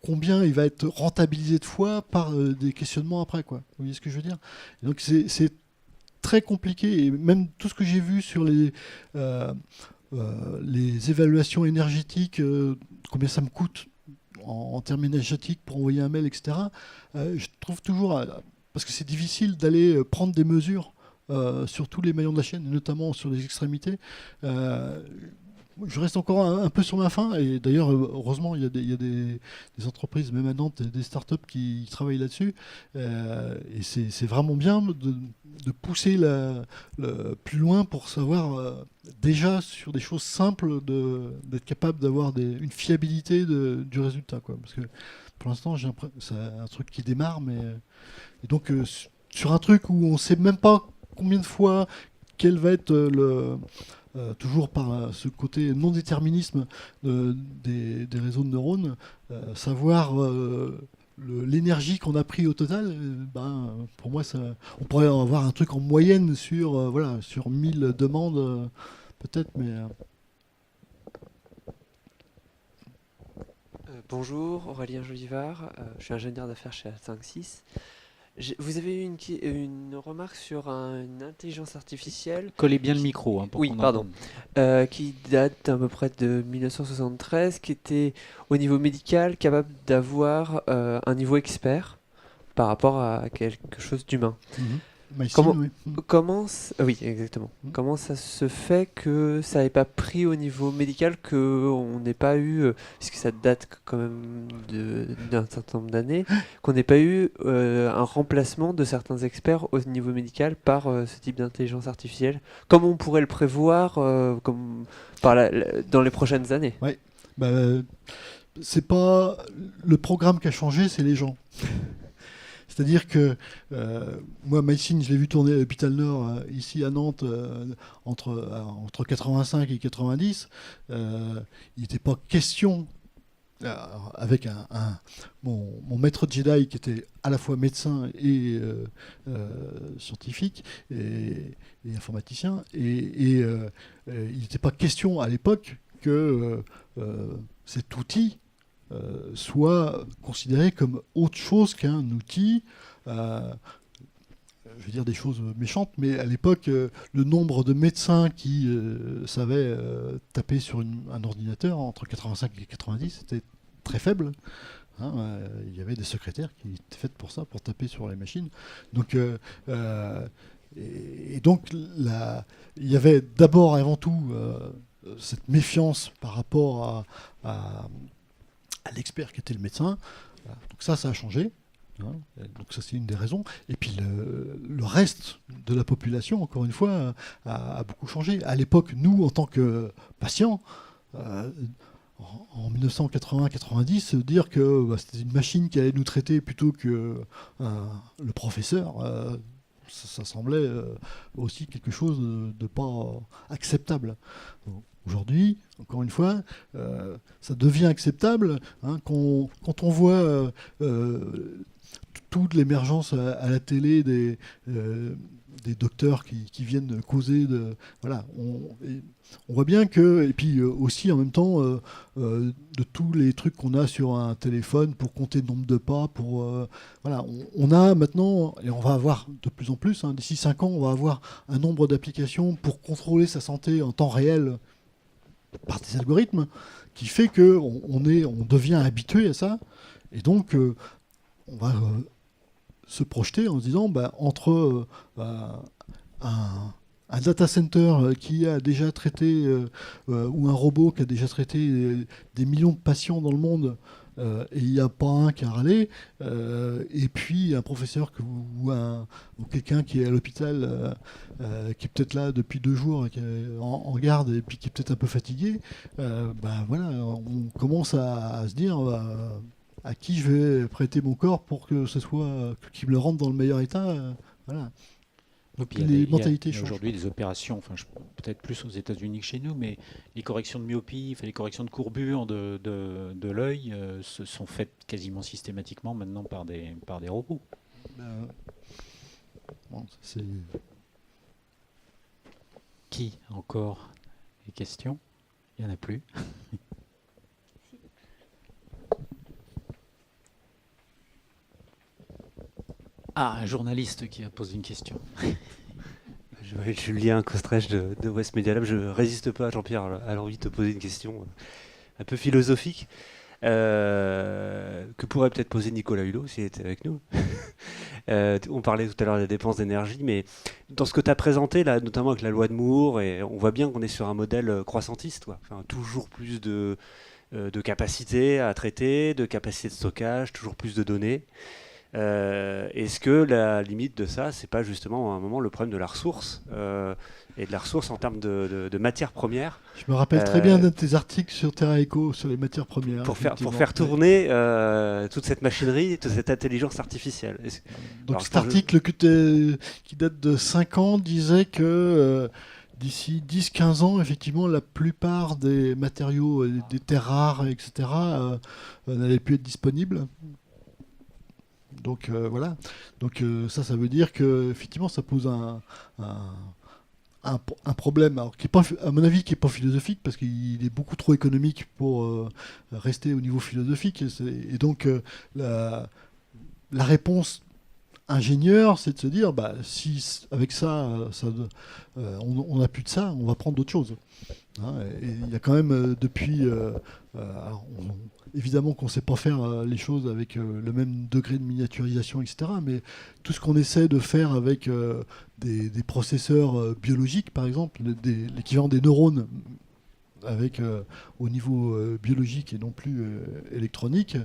combien il va être rentabilisé de fois par des questionnements après, quoi. Vous voyez ce que je veux dire? Et donc c'est très compliqué, et même tout ce que j'ai vu sur les évaluations énergétiques, combien ça me coûte en termes énergétiques pour envoyer un mail, etc. Je trouve toujours, parce que c'est difficile d'aller prendre des mesures sur tous les maillons de la chaîne, et notamment sur les extrémités. Je reste encore un peu sur ma faim, et d'ailleurs, heureusement, il y a des entreprises, même à Nantes, des startups qui travaillent là-dessus. Et c'est vraiment bien de pousser plus loin pour savoir, déjà sur des choses simples, d'être capable d'avoir une fiabilité du résultat, quoi. Parce que pour l'instant, j'ai l'impression que c'est un truc qui démarre, et donc sur un truc où on ne sait même pas combien de fois, quel va être toujours par ce côté non-déterminisme des réseaux de neurones, savoir l'énergie qu'on a pris au total, pour moi, on pourrait avoir un truc en moyenne sur 1000 demandes, peut-être, mais... Bonjour, Aurélien Jolivard, je suis ingénieur d'affaires chez A56. Vous avez eu une remarque sur une intelligence artificielle. Collez bien le micro, hein, pour Oui, qu'on pardon. entende. Qui date à peu près de 1973, qui était au niveau médical capable d'avoir un niveau expert par rapport à quelque chose d'humain. Comment... oui. Oui, exactement. Mhm. Comment ça se fait que ça n'ait pas pris au niveau médical, qu'on n'ait pas eu, puisque ça date quand même d'un certain nombre d'années, qu'on n'ait pas eu un remplacement de certains experts au niveau médical par ce type d'intelligence artificielle, comme on pourrait le prévoir dans les prochaines années? Ouais. C'est pas le programme qui a changé, c'est les gens. C'est-à-dire que moi, MySyn, je l'ai vu tourner à l'hôpital Nord, ici à Nantes, entre 85 et 90. Il n'était pas question, avec mon maître Jedi qui était à la fois médecin et scientifique et informaticien, et il n'était pas question à l'époque que cet outil soit considéré comme autre chose qu'un outil, je vais dire des choses méchantes, mais à l'époque, le nombre de médecins qui savaient taper sur un ordinateur entre 85 et 90 était très faible. Hein, il y avait des secrétaires qui étaient faites pour ça, pour taper sur les machines. Donc, et donc, il y avait d'abord et avant tout cette méfiance par rapport à l'expert qui était le médecin. Voilà. Donc ça a changé. Hein. Donc ça, c'est une des raisons. Et puis le reste de la population, encore une fois, a beaucoup changé. À l'époque, nous, en tant que patients, en 1980-90, dire que c'était une machine qui allait nous traiter plutôt que le professeur, ça semblait aussi quelque chose de pas acceptable. Donc, aujourd'hui, encore une fois, ça devient acceptable, hein, quand on voit tous toute l'émergence à la télé des docteurs qui viennent causer voilà, on voit bien que, et puis aussi en même temps de tous les trucs qu'on a sur un téléphone pour compter le nombre de pas, voilà, on a maintenant, et on va avoir de plus en plus, hein, d'ici 5 ans, on va avoir un nombre d'applications pour contrôler sa santé en temps réel par des algorithmes qui fait que on devient habitué à ça, et donc on va se projeter en se disant entre un data center qui a déjà traité ou un robot qui a déjà traité des millions de patients dans le monde et il n'y a pas un qui a râlé, et puis un professeur ou quelqu'un qui est à l'hôpital qui est peut-être là depuis 2 jours qui est en garde et puis qui est peut-être un peu fatigué, voilà, on commence à se dire à qui je vais prêter mon corps pour que ce soit qu'il me le rende dans le meilleur état, voilà. Donc les mentalités changent. Aujourd'hui, des opérations, peut-être plus aux États-Unis que chez nous, mais les corrections de myopie, les corrections de courbure de l'œil se sont faites quasiment systématiquement maintenant par des robots. Bon, c'est... Qui encore des questions? Il n'y en a plus. Ah, un journaliste qui a posé une question. Je m'appelle Julien Kostrech de West Media Lab. Je ne résiste pas, Jean-Pierre, à l'envie de te poser une question un peu philosophique que pourrait peut-être poser Nicolas Hulot s'il était avec nous. On parlait tout à l'heure des dépenses d'énergie, mais dans ce que tu as présenté, là, notamment avec la loi de Moore, et on voit bien qu'on est sur un modèle croissantiste, quoi. Enfin, toujours plus de capacité à traiter, de capacité de stockage, toujours plus de données. Est-ce que la limite de ça, c'est pas justement à un moment le problème de la ressource et de la ressource en termes de matières premières? Je me rappelle très bien d'un de tes articles sur Terra Eco sur les matières premières. Pour faire tourner toute cette machinerie, toute cette intelligence artificielle. Donc alors, cet article qui date de 5 ans disait que d'ici 10-15 ans, effectivement, la plupart des matériaux, des terres rares, etc., n'allaient plus être disponibles. Donc voilà. Donc ça veut dire que effectivement ça pose un problème, alors qui est pas, à mon avis, qui est pas philosophique parce qu'il est beaucoup trop économique pour rester au niveau philosophique. Et donc la réponse ingénieur, c'est de se dire si avec ça, on n'a plus de ça, on va prendre d'autres choses. Hein, et il y a quand même depuis évidemment qu'on ne sait pas faire les choses avec le même degré de miniaturisation, etc. Mais tout ce qu'on essaie de faire avec des processeurs biologiques, par exemple, l'équivalent des neurones avec au niveau biologique et non plus électronique,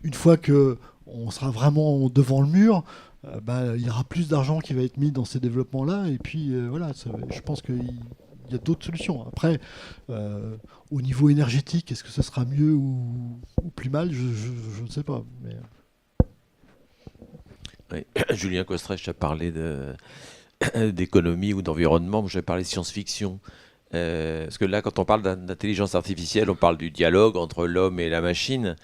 une fois qu'on sera vraiment devant le mur, il y aura plus d'argent qui va être mis dans ces développements-là. Et puis voilà, je pense qu'il y a d'autres solutions. Après, au niveau énergétique, est-ce que ça sera mieux ou plus mal? Je ne sais pas. Mais... Oui. Julien Kostrech a parlé d'économie ou d'environnement. Je vais parler de science-fiction. Parce que là, quand on parle d'intelligence artificielle, on parle du dialogue entre l'homme et la machine.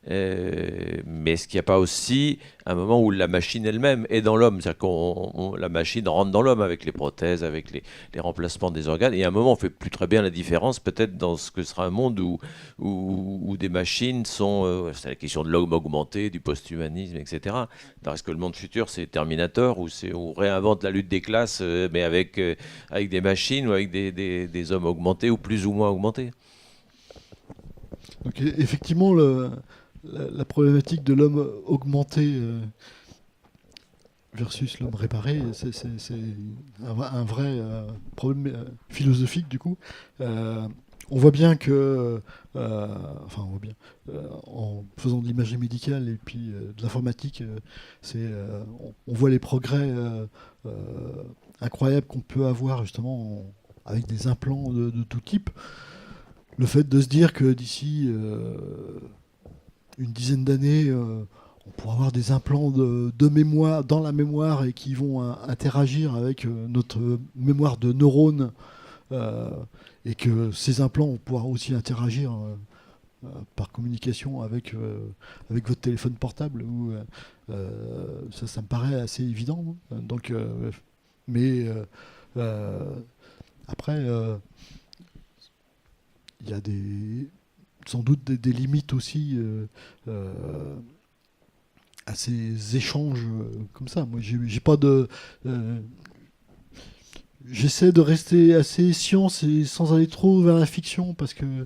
Mais est-ce qu'il n'y a pas aussi un moment où la machine elle-même est dans l'homme? C'est-à-dire que la machine rentre dans l'homme avec les prothèses, avec les remplacements des organes. Et à un moment, on ne fait plus très bien la différence, peut-être dans ce que sera un monde où des machines sont... c'est la question de l'homme augmenté, du post-humanisme, etc. Alors, est-ce que le monde futur, c'est Terminator, ou on réinvente la lutte des classes, mais avec des machines ou avec des hommes augmentés ou plus ou moins augmentés? Donc effectivement, la problématique de l'homme augmenté versus l'homme réparé, c'est un vrai problème philosophique du coup. On voit bien que, en faisant de l'imagerie médicale et puis de l'informatique, on voit les progrès incroyables qu'on peut avoir justement avec des implants de tout type. Le fait de se dire que d'ici une dizaine d'années, on pourra avoir des implants de mémoire dans la mémoire et qui vont interagir avec notre mémoire de neurones et que ces implants vont pouvoir aussi interagir par communication avec votre téléphone portable. Ça me paraît assez évident. Donc, mais après, il y a sans doute des limites aussi à ces échanges comme ça. Moi, j'ai pas de. J'essaie de rester assez science et sans aller trop vers la fiction parce que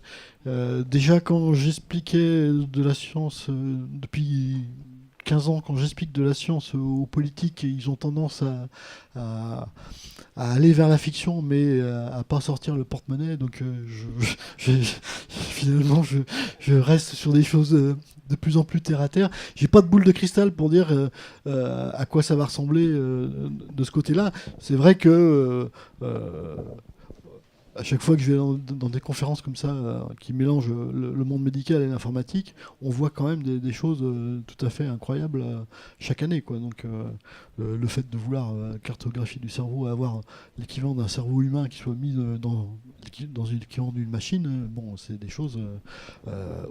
déjà quand j'expliquais de la science depuis 15 ans, quand j'explique de la science aux politiques, ils ont tendance à aller vers la fiction mais à pas sortir le porte-monnaie. Donc finalement je reste sur des choses de plus en plus terre à terre. J'ai pas de boule de cristal pour dire à quoi ça va ressembler de ce côté-là. C'est vrai que à chaque fois que je vais dans des conférences comme ça qui mélangent le monde médical et l'informatique, on voit quand même des choses tout à fait incroyables chaque année, quoi. Donc le fait de vouloir cartographier du cerveau, avoir l'équivalent d'un cerveau humain qui soit mis dans l'équivalent d'une machine, bon, c'est des choses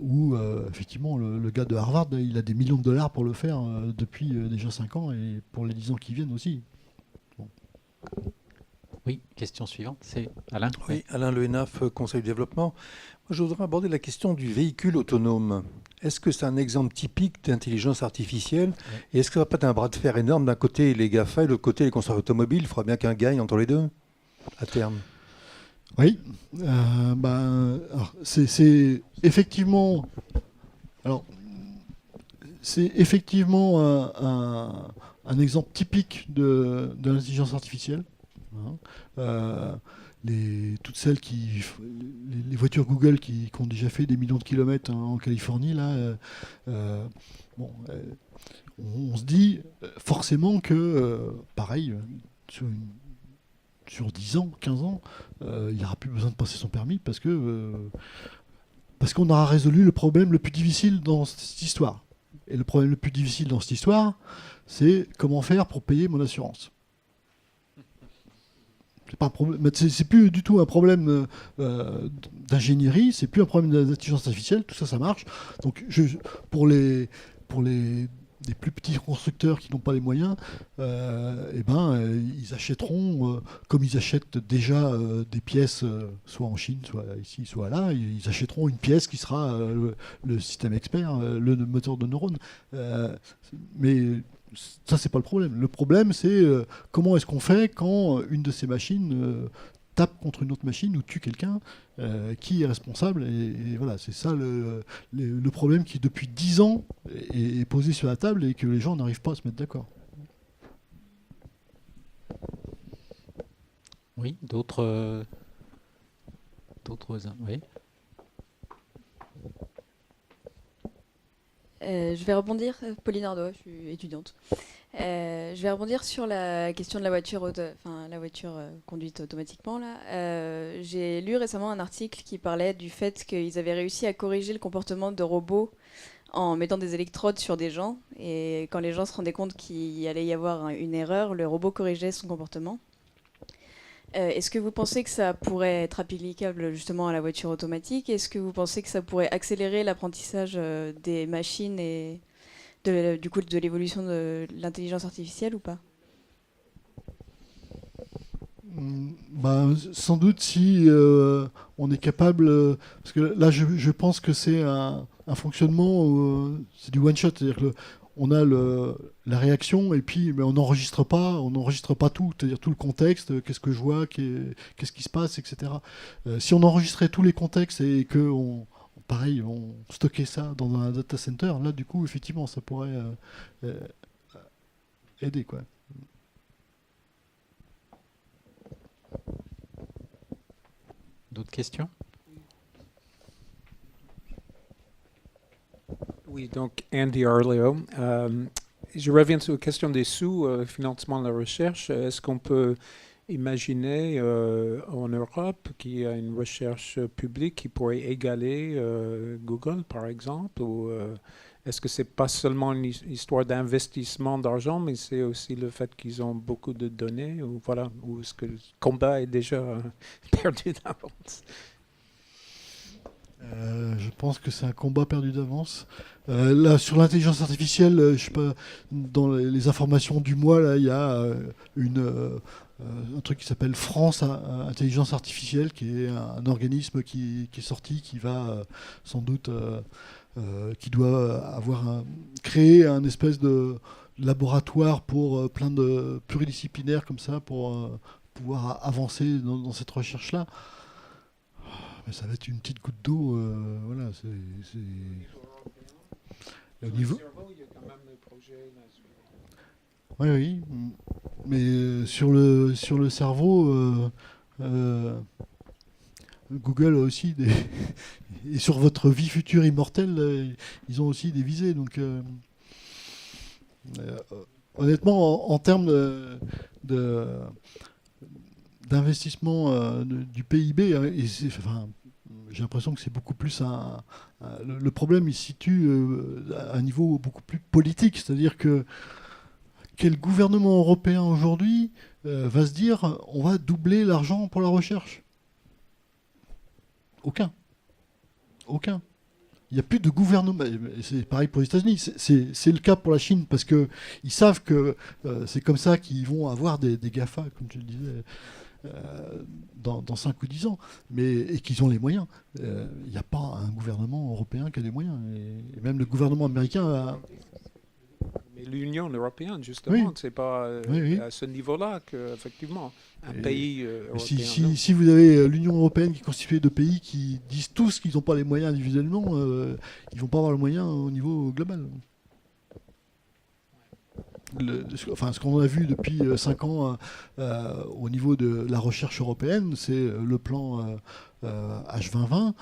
où effectivement le gars de Harvard, il a des millions de dollars pour le faire depuis déjà 5 ans et pour les 10 ans qui viennent aussi. Bon. Oui, question suivante, c'est Alain. Oui, Alain Lehenaf, Conseil du développement. Moi, je voudrais aborder la question du véhicule autonome. Est-ce que c'est un exemple typique d'intelligence artificielle? Et est-ce que ça va pas être un bras de fer énorme? D'un côté, les GAFA et de l'autre côté, les constructeurs automobiles. Il faudra bien qu'un gagne entre les deux, à terme. Oui. C'est effectivement... Alors, c'est effectivement un exemple typique de l'intelligence artificielle. Toutes celles les voitures Google qui ont déjà fait des millions de kilomètres en Californie, là, on se dit forcément que, pareil, sur 10 ans, 15 ans, il n'y aura plus besoin de passer son permis parce qu'on aura résolu le problème le plus difficile dans cette histoire. Et le problème le plus difficile dans cette histoire, c'est comment faire pour payer mon assurance. C'est plus du tout un problème d'ingénierie, c'est plus un problème d'intelligence artificielle, tout ça, ça marche. Donc, pour les plus petits constructeurs qui n'ont pas les moyens, ils achèteront, comme ils achètent déjà des pièces, soit en Chine, soit ici, soit là, ils achèteront une pièce qui sera le système expert, le moteur de neurones. Mais ça, c'est pas le problème. Le problème, c'est comment est-ce qu'on fait quand une de ces machines tape contre une autre machine ou tue quelqu'un, qui est responsable, et voilà, c'est ça le problème qui, depuis 10 ans, est posé sur la table et que les gens n'arrivent pas à se mettre d'accord. Oui, d'autres... Oui. Je vais rebondir, Pauline Ardois, je suis étudiante. Je vais rebondir sur la question de la voiture, conduite automatiquement. Là. J'ai lu récemment un article qui parlait du fait qu'ils avaient réussi à corriger le comportement de robots en mettant des électrodes sur des gens. Et quand les gens se rendaient compte qu'il allait y avoir une erreur, le robot corrigeait son comportement. Est-ce que vous pensez que ça pourrait être applicable justement à la voiture automatique? Est-ce que vous pensez que ça pourrait accélérer l'apprentissage des machines et du coup de l'évolution de l'intelligence artificielle ou pas? Sans doute si on est capable, parce que là je pense que c'est un fonctionnement, c'est du one shot, c'est-à-dire que on a la réaction et puis on n'enregistre pas tout, c'est-à-dire tout le contexte, qu'est-ce que je vois, qu'est-ce qui se passe, etc. Si on enregistrait tous les contextes et que on stockait ça dans un data center, là du coup effectivement ça pourrait aider, quoi. D'autres questions? Oui, donc Andy Arleo. Je reviens sur la question des sous, financement de la recherche. Est-ce qu'on peut imaginer en Europe qu'il y a une recherche publique qui pourrait égaler Google, par exemple? Ou est-ce que c'est pas seulement une histoire d'investissement d'argent, mais c'est aussi le fait qu'ils ont beaucoup de données? Ou voilà, ou est-ce que le combat est déjà perdu d'avance? Je pense que c'est un combat perdu d'avance. Là, sur l'intelligence artificielle, je sais pas, dans les informations du mois, là, il y a un truc qui s'appelle France Intelligence Artificielle, qui est un organisme qui est sorti, qui va sans doute, qui doit avoir créé un espèce de laboratoire pour plein de pluridisciplinaires comme ça, pour pouvoir avancer dans cette recherche-là. Mais ça va être une petite goutte d'eau. Voilà, c'est... Au niveau... Oui, oui. Mais sur le cerveau, Google a aussi des... Et sur votre vie future immortelle, ils ont aussi des visées. Donc, honnêtement, en termes d'investissement du PIB, et j'ai l'impression que c'est beaucoup plus le problème, il se situe à un niveau beaucoup plus politique, c'est-à-dire que quel gouvernement européen aujourd'hui va se dire on va doubler l'argent pour la recherche? Aucun. Il n'y a plus de gouvernement. C'est pareil pour les États-Unis. C'est le cas pour la Chine parce qu'ils savent que c'est comme ça qu'ils vont avoir des GAFA, comme je le disais, dans 5 ou 10 ans, et qu'ils ont les moyens. Il n'y a pas un gouvernement européen qui a les moyens. Et même le gouvernement américain a... Mais l'Union européenne, justement, Oui. c'est pas Oui. à ce niveau-là qu'effectivement, un pays européen... Si vous avez l'Union européenne qui est constituée de pays qui disent tous qu'ils n'ont pas les moyens individuellement, ils ne vont pas avoir le moyen au niveau global. Ce qu'on a vu depuis 5 ans au niveau de la recherche européenne, c'est le plan H2020.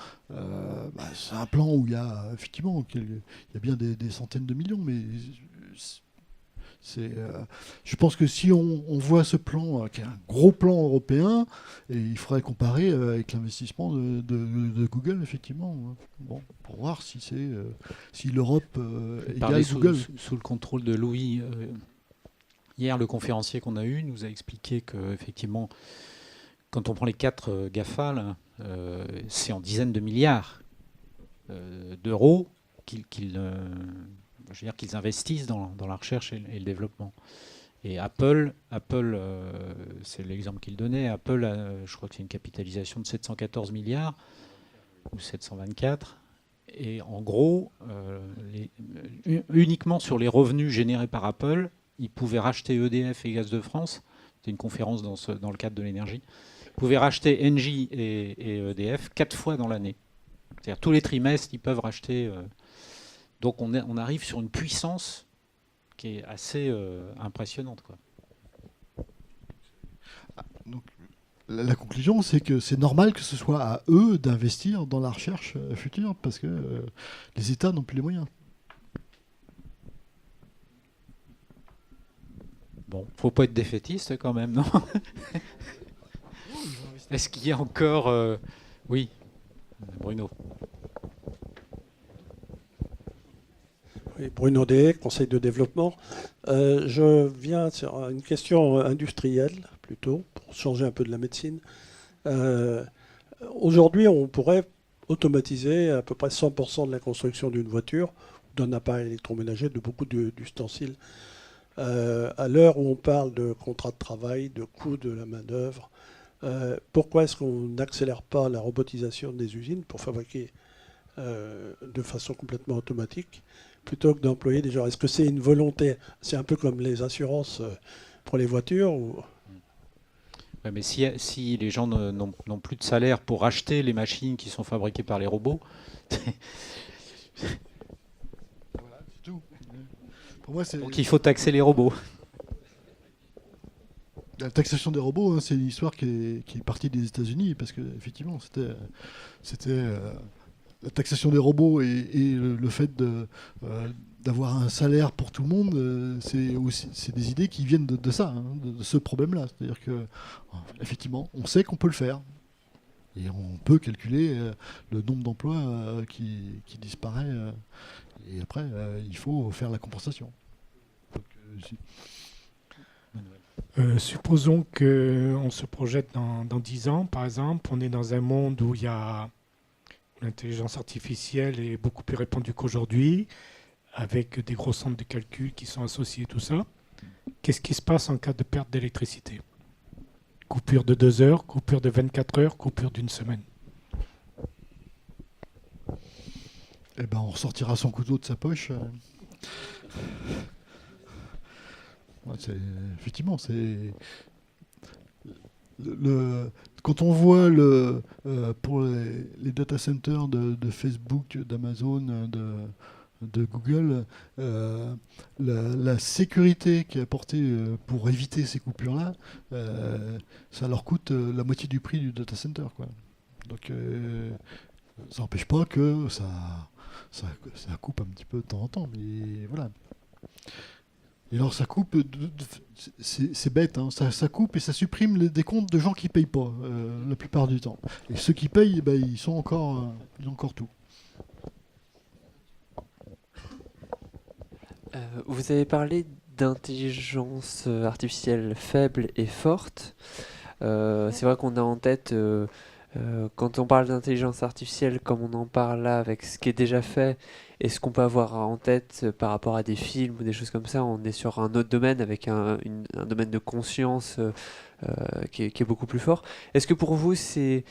C'est un plan où il y a effectivement il y a bien des centaines de millions, mais je pense que si on voit ce plan, qui est un gros plan européen, et il faudrait comparer avec l'investissement de Google, effectivement, bon, pour voir si l'Europe égale Google. Sous le contrôle de Louis, hier, le conférencier qu'on a eu nous a expliqué qu'effectivement, quand on prend les 4 GAFA, là, c'est en dizaines de milliards d'euros qu'ils investissent dans la recherche et le développement. Et Apple, c'est l'exemple qu'il donnait, Apple, je crois que c'est une capitalisation de 714 milliards ou 724. Et en gros, uniquement sur les revenus générés par Apple, ils pouvaient racheter EDF et Gaz de France. C'était une conférence dans le cadre de l'énergie. Ils pouvaient racheter Engie et EDF 4 fois dans l'année. C'est-à-dire tous les trimestres, ils peuvent racheter... Donc on arrive sur une puissance qui est assez impressionnante, quoi. Donc, la conclusion, c'est que c'est normal que ce soit à eux d'investir dans la recherche future, parce que les États n'ont plus les moyens. Bon, faut pas être défaitiste quand même, non? Est-ce qu'il y a encore... Oui, Bruno. Oui, Bruno Day, Conseil de développement. Je viens sur une question industrielle, plutôt, pour changer un peu de la médecine. Aujourd'hui, on pourrait automatiser à peu près 100% de la construction d'une voiture, d'un appareil électroménager, de beaucoup d'ustensiles. À l'heure où on parle de contrat de travail, de coût de la main-d'œuvre, pourquoi est-ce qu'on n'accélère pas la robotisation des usines pour fabriquer de façon complètement automatique plutôt que d'employer des gens? Est-ce que c'est une volonté? C'est un peu comme les assurances pour les voitures ou... Ouais, mais si les gens n'ont plus de salaire pour acheter les machines qui sont fabriquées par les robots... Voilà, c'est tout. Pour moi, Donc il faut taxer les robots. La taxation des robots, hein, c'est une histoire qui est partie des États-Unis, parce que effectivement, c'était la taxation des robots et le fait d'avoir un salaire pour tout le monde, c'est des idées qui viennent de ça, hein, de ce problème-là. C'est-à-dire que, effectivement, on sait qu'on peut le faire. Et on peut calculer le nombre d'emplois qui disparaît. Et après, il faut faire la compensation. Donc, supposons qu'on se projette dans 10 ans, par exemple. On est dans un monde où il y a l'intelligence artificielle est beaucoup plus répandue qu'aujourd'hui, avec des gros centres de calcul qui sont associés, tout ça. Qu'est-ce qui se passe en cas de perte d'électricité? Coupure de 2 heures, coupure de 24 heures, coupure d'une semaine. Eh ben, on ressortira son couteau de sa poche. Ouais, effectivement, c'est quand on voit pour les data centers de Facebook, d'Amazon, de Google, la sécurité qui est apportée pour éviter ces coupures-là, ça leur coûte la moitié du prix du data center, quoi. Donc ça n'empêche pas que ça coupe un petit peu de temps en temps, mais voilà. Et alors ça coupe, c'est bête, hein, ça coupe et ça supprime des comptes de gens qui payent pas la plupart du temps. Et ceux qui payent, ben, ils ont encore tout. Vous avez parlé d'intelligence artificielle faible et forte. C'est vrai qu'on a en tête, quand on parle d'intelligence artificielle, comme on en parle là, avec ce qui est déjà fait, et ce qu'on peut avoir en tête par rapport à des films ou des choses comme ça, on est sur un autre domaine, avec un domaine de conscience qui est beaucoup plus fort. Est-ce que pour vous, il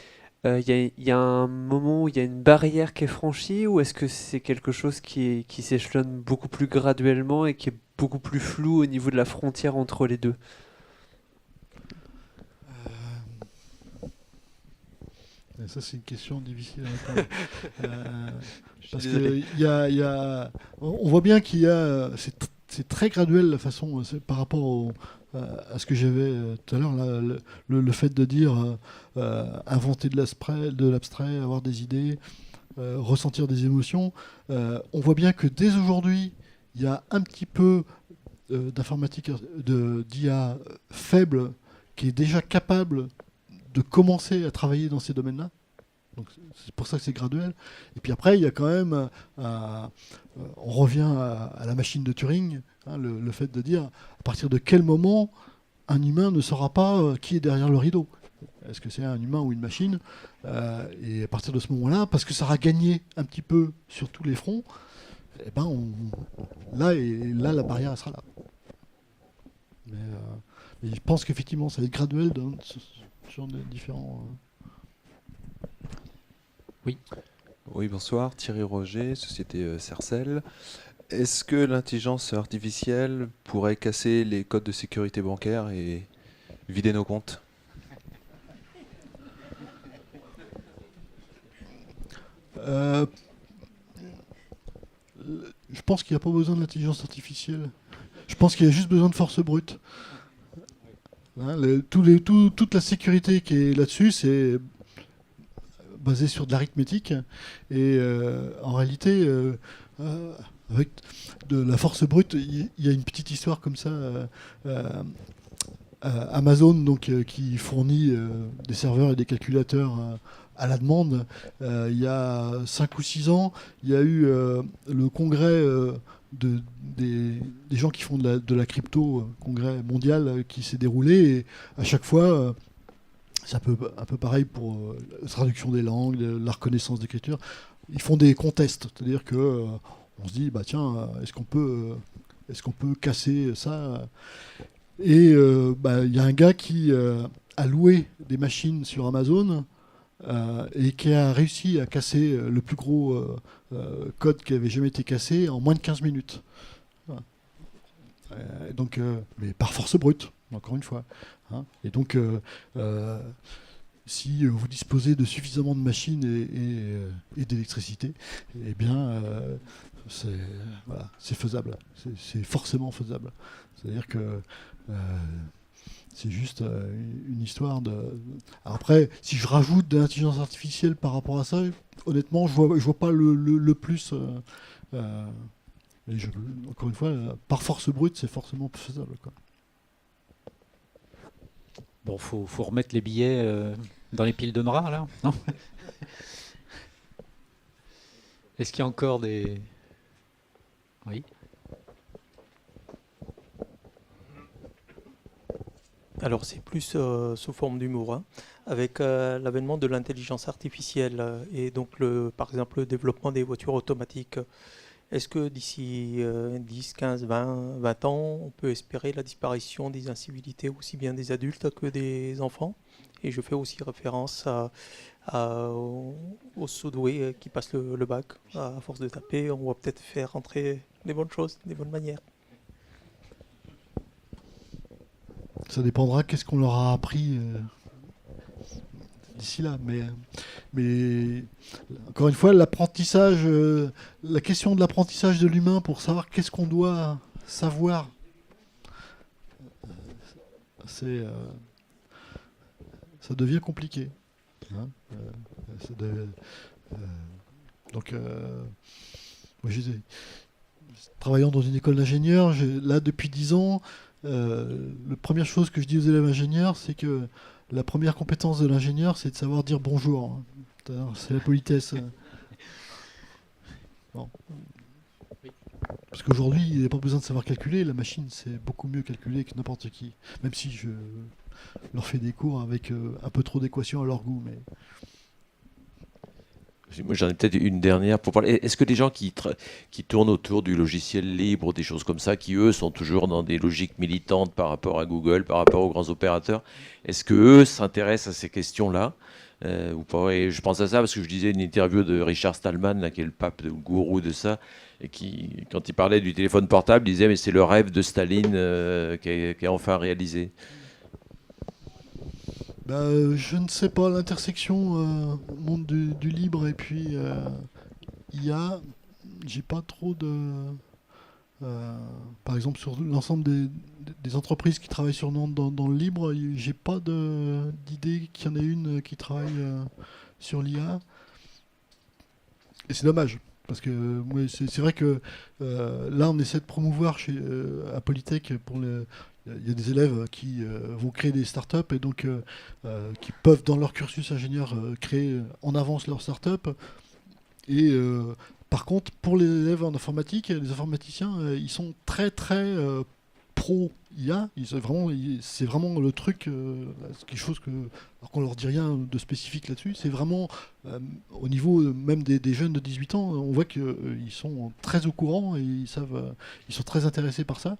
y a un moment où il y a une barrière qui est franchie, ou est-ce que c'est quelque chose qui s'échelonne beaucoup plus graduellement et qui est beaucoup plus flou au niveau de la frontière entre les deux? Ça, c'est une question difficile à répondre. Parce que on voit bien qu'il y a, c'est très graduel la façon, par rapport à ce que j'avais tout à l'heure, le fait de dire inventer de l'abstrait, avoir des idées, ressentir des émotions. On voit bien que dès aujourd'hui, il y a un petit peu d'informatique, d'IA faible qui est déjà capable de commencer à travailler dans ces domaines-là. Donc c'est pour ça que c'est graduel. Et puis après, il y a quand même, on revient à la machine de Turing, hein, le fait de dire à partir de quel moment un humain ne saura pas qui est derrière le rideau. Est-ce que c'est un humain ou une machine? Et à partir de ce moment-là, parce que ça aura gagné un petit peu sur tous les fronts, eh ben là, la barrière elle sera là. Mais je pense qu'effectivement, ça va être graduel sur des différents... Oui. Oui, bonsoir. Thierry Roger, société Cercel. Est-ce que l'intelligence artificielle pourrait casser les codes de sécurité bancaire et vider nos comptes? Je pense qu'il n'y a pas besoin de l'intelligence artificielle. Je pense qu'il y a juste besoin de force brute. Hein, toute la sécurité qui est là-dessus, c'est basé sur de l'arithmétique. Et en réalité, avec de la force brute, il y a une petite histoire comme ça. Amazon, donc, qui fournit des serveurs et des calculateurs à la demande. Il y a 5 ou 6 ans, il y a eu le congrès des gens qui font de la crypto, congrès mondial qui s'est déroulé. Et à chaque fois, c'est un peu pareil pour la traduction des langues, la reconnaissance d'écriture. Ils font des contests, c'est-à-dire que on se dit, bah tiens, est-ce qu'on peut casser ça? Et il y a un gars qui a loué des machines sur Amazon et qui a réussi à casser le plus gros code qui avait jamais été cassé en moins de 15 minutes. Voilà. Donc, mais par force brute, encore une fois. Hein. Et donc, si vous disposez de suffisamment de machines et d'électricité, eh bien, c'est faisable. C'est forcément faisable. C'est-à-dire que c'est juste une histoire de... Alors après, si je rajoute de l'intelligence artificielle par rapport à ça, honnêtement, je vois pas le plus. Mais encore une fois, par force brute, c'est forcément faisable, quoi. Bon, faut remettre les billets dans les piles de noix, là, non? Est-ce qu'il y a encore des... Oui. Alors c'est plus sous forme d'humour, hein, avec l'avènement de l'intelligence artificielle et donc par exemple le développement des voitures automatiques. Est-ce que d'ici 10, 15, 20 ans, on peut espérer la disparition des incivilités aussi bien des adultes que des enfants? Et je fais aussi référence aux surdoués qui passent le bac. À force de taper, on va peut-être faire rentrer des bonnes choses, des bonnes manières. Ça dépendra qu'est-ce qu'on leur a appris d'ici là. Mais encore une fois, l'apprentissage, la question de l'apprentissage de l'humain pour savoir qu'est-ce qu'on doit savoir, ça devient compliqué. Hein, donc, moi, travaillant dans une école d'ingénieurs, là depuis 10 ans, la première chose que je dis aux élèves ingénieurs, c'est que la première compétence de l'ingénieur, c'est de savoir dire bonjour. C'est la politesse. Bon. Parce qu'aujourd'hui, il n'y a pas besoin de savoir calculer. La machine, c'est beaucoup mieux calculé que n'importe qui. Même si je leur fais des cours avec un peu trop d'équations à leur goût. Mais... Moi, j'en ai peut-être une dernière pour parler. Est-ce que les gens qui tournent autour du logiciel libre, des choses comme ça, qui eux sont toujours dans des logiques militantes par rapport à Google, par rapport aux grands opérateurs, est-ce que eux s'intéressent à ces questions-là ou pas? Et je pense à ça parce que je disais une interview de Richard Stallman, là, qui est le pape, le gourou de ça, et qui, quand il parlait du téléphone portable, il disait mais c'est le rêve de Staline qui est enfin réalisé. Je ne sais pas, l'intersection monde du libre et puis IA, j'ai pas trop de... par exemple, sur l'ensemble des entreprises qui travaillent sur Nantes dans le libre, j'ai pas d'idée qu'il y en ait une qui travaille sur l'IA. Et c'est dommage, parce que c'est vrai que là, on essaie de promouvoir à Polytech pour le... Il y a des élèves qui vont créer des startups et donc qui peuvent, dans leur cursus ingénieur, créer en avance leur startup. Et par contre, pour les élèves en informatique, les informaticiens, ils sont très très pro IA. C'est vraiment le truc, quelque chose alors qu'on leur dit rien de spécifique là-dessus. C'est vraiment au niveau même des jeunes de 18 ans, on voit qu'ils sont très au courant et ils sont très intéressés par ça.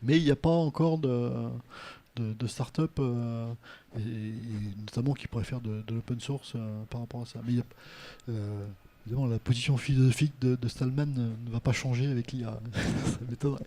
Mais il n'y a pas encore de start-up, et notamment qui pourraient faire de l'open source par rapport à ça. Mais évidemment, la position philosophique de Stallman ne va pas changer avec l'IA. Ça m'étonnerait.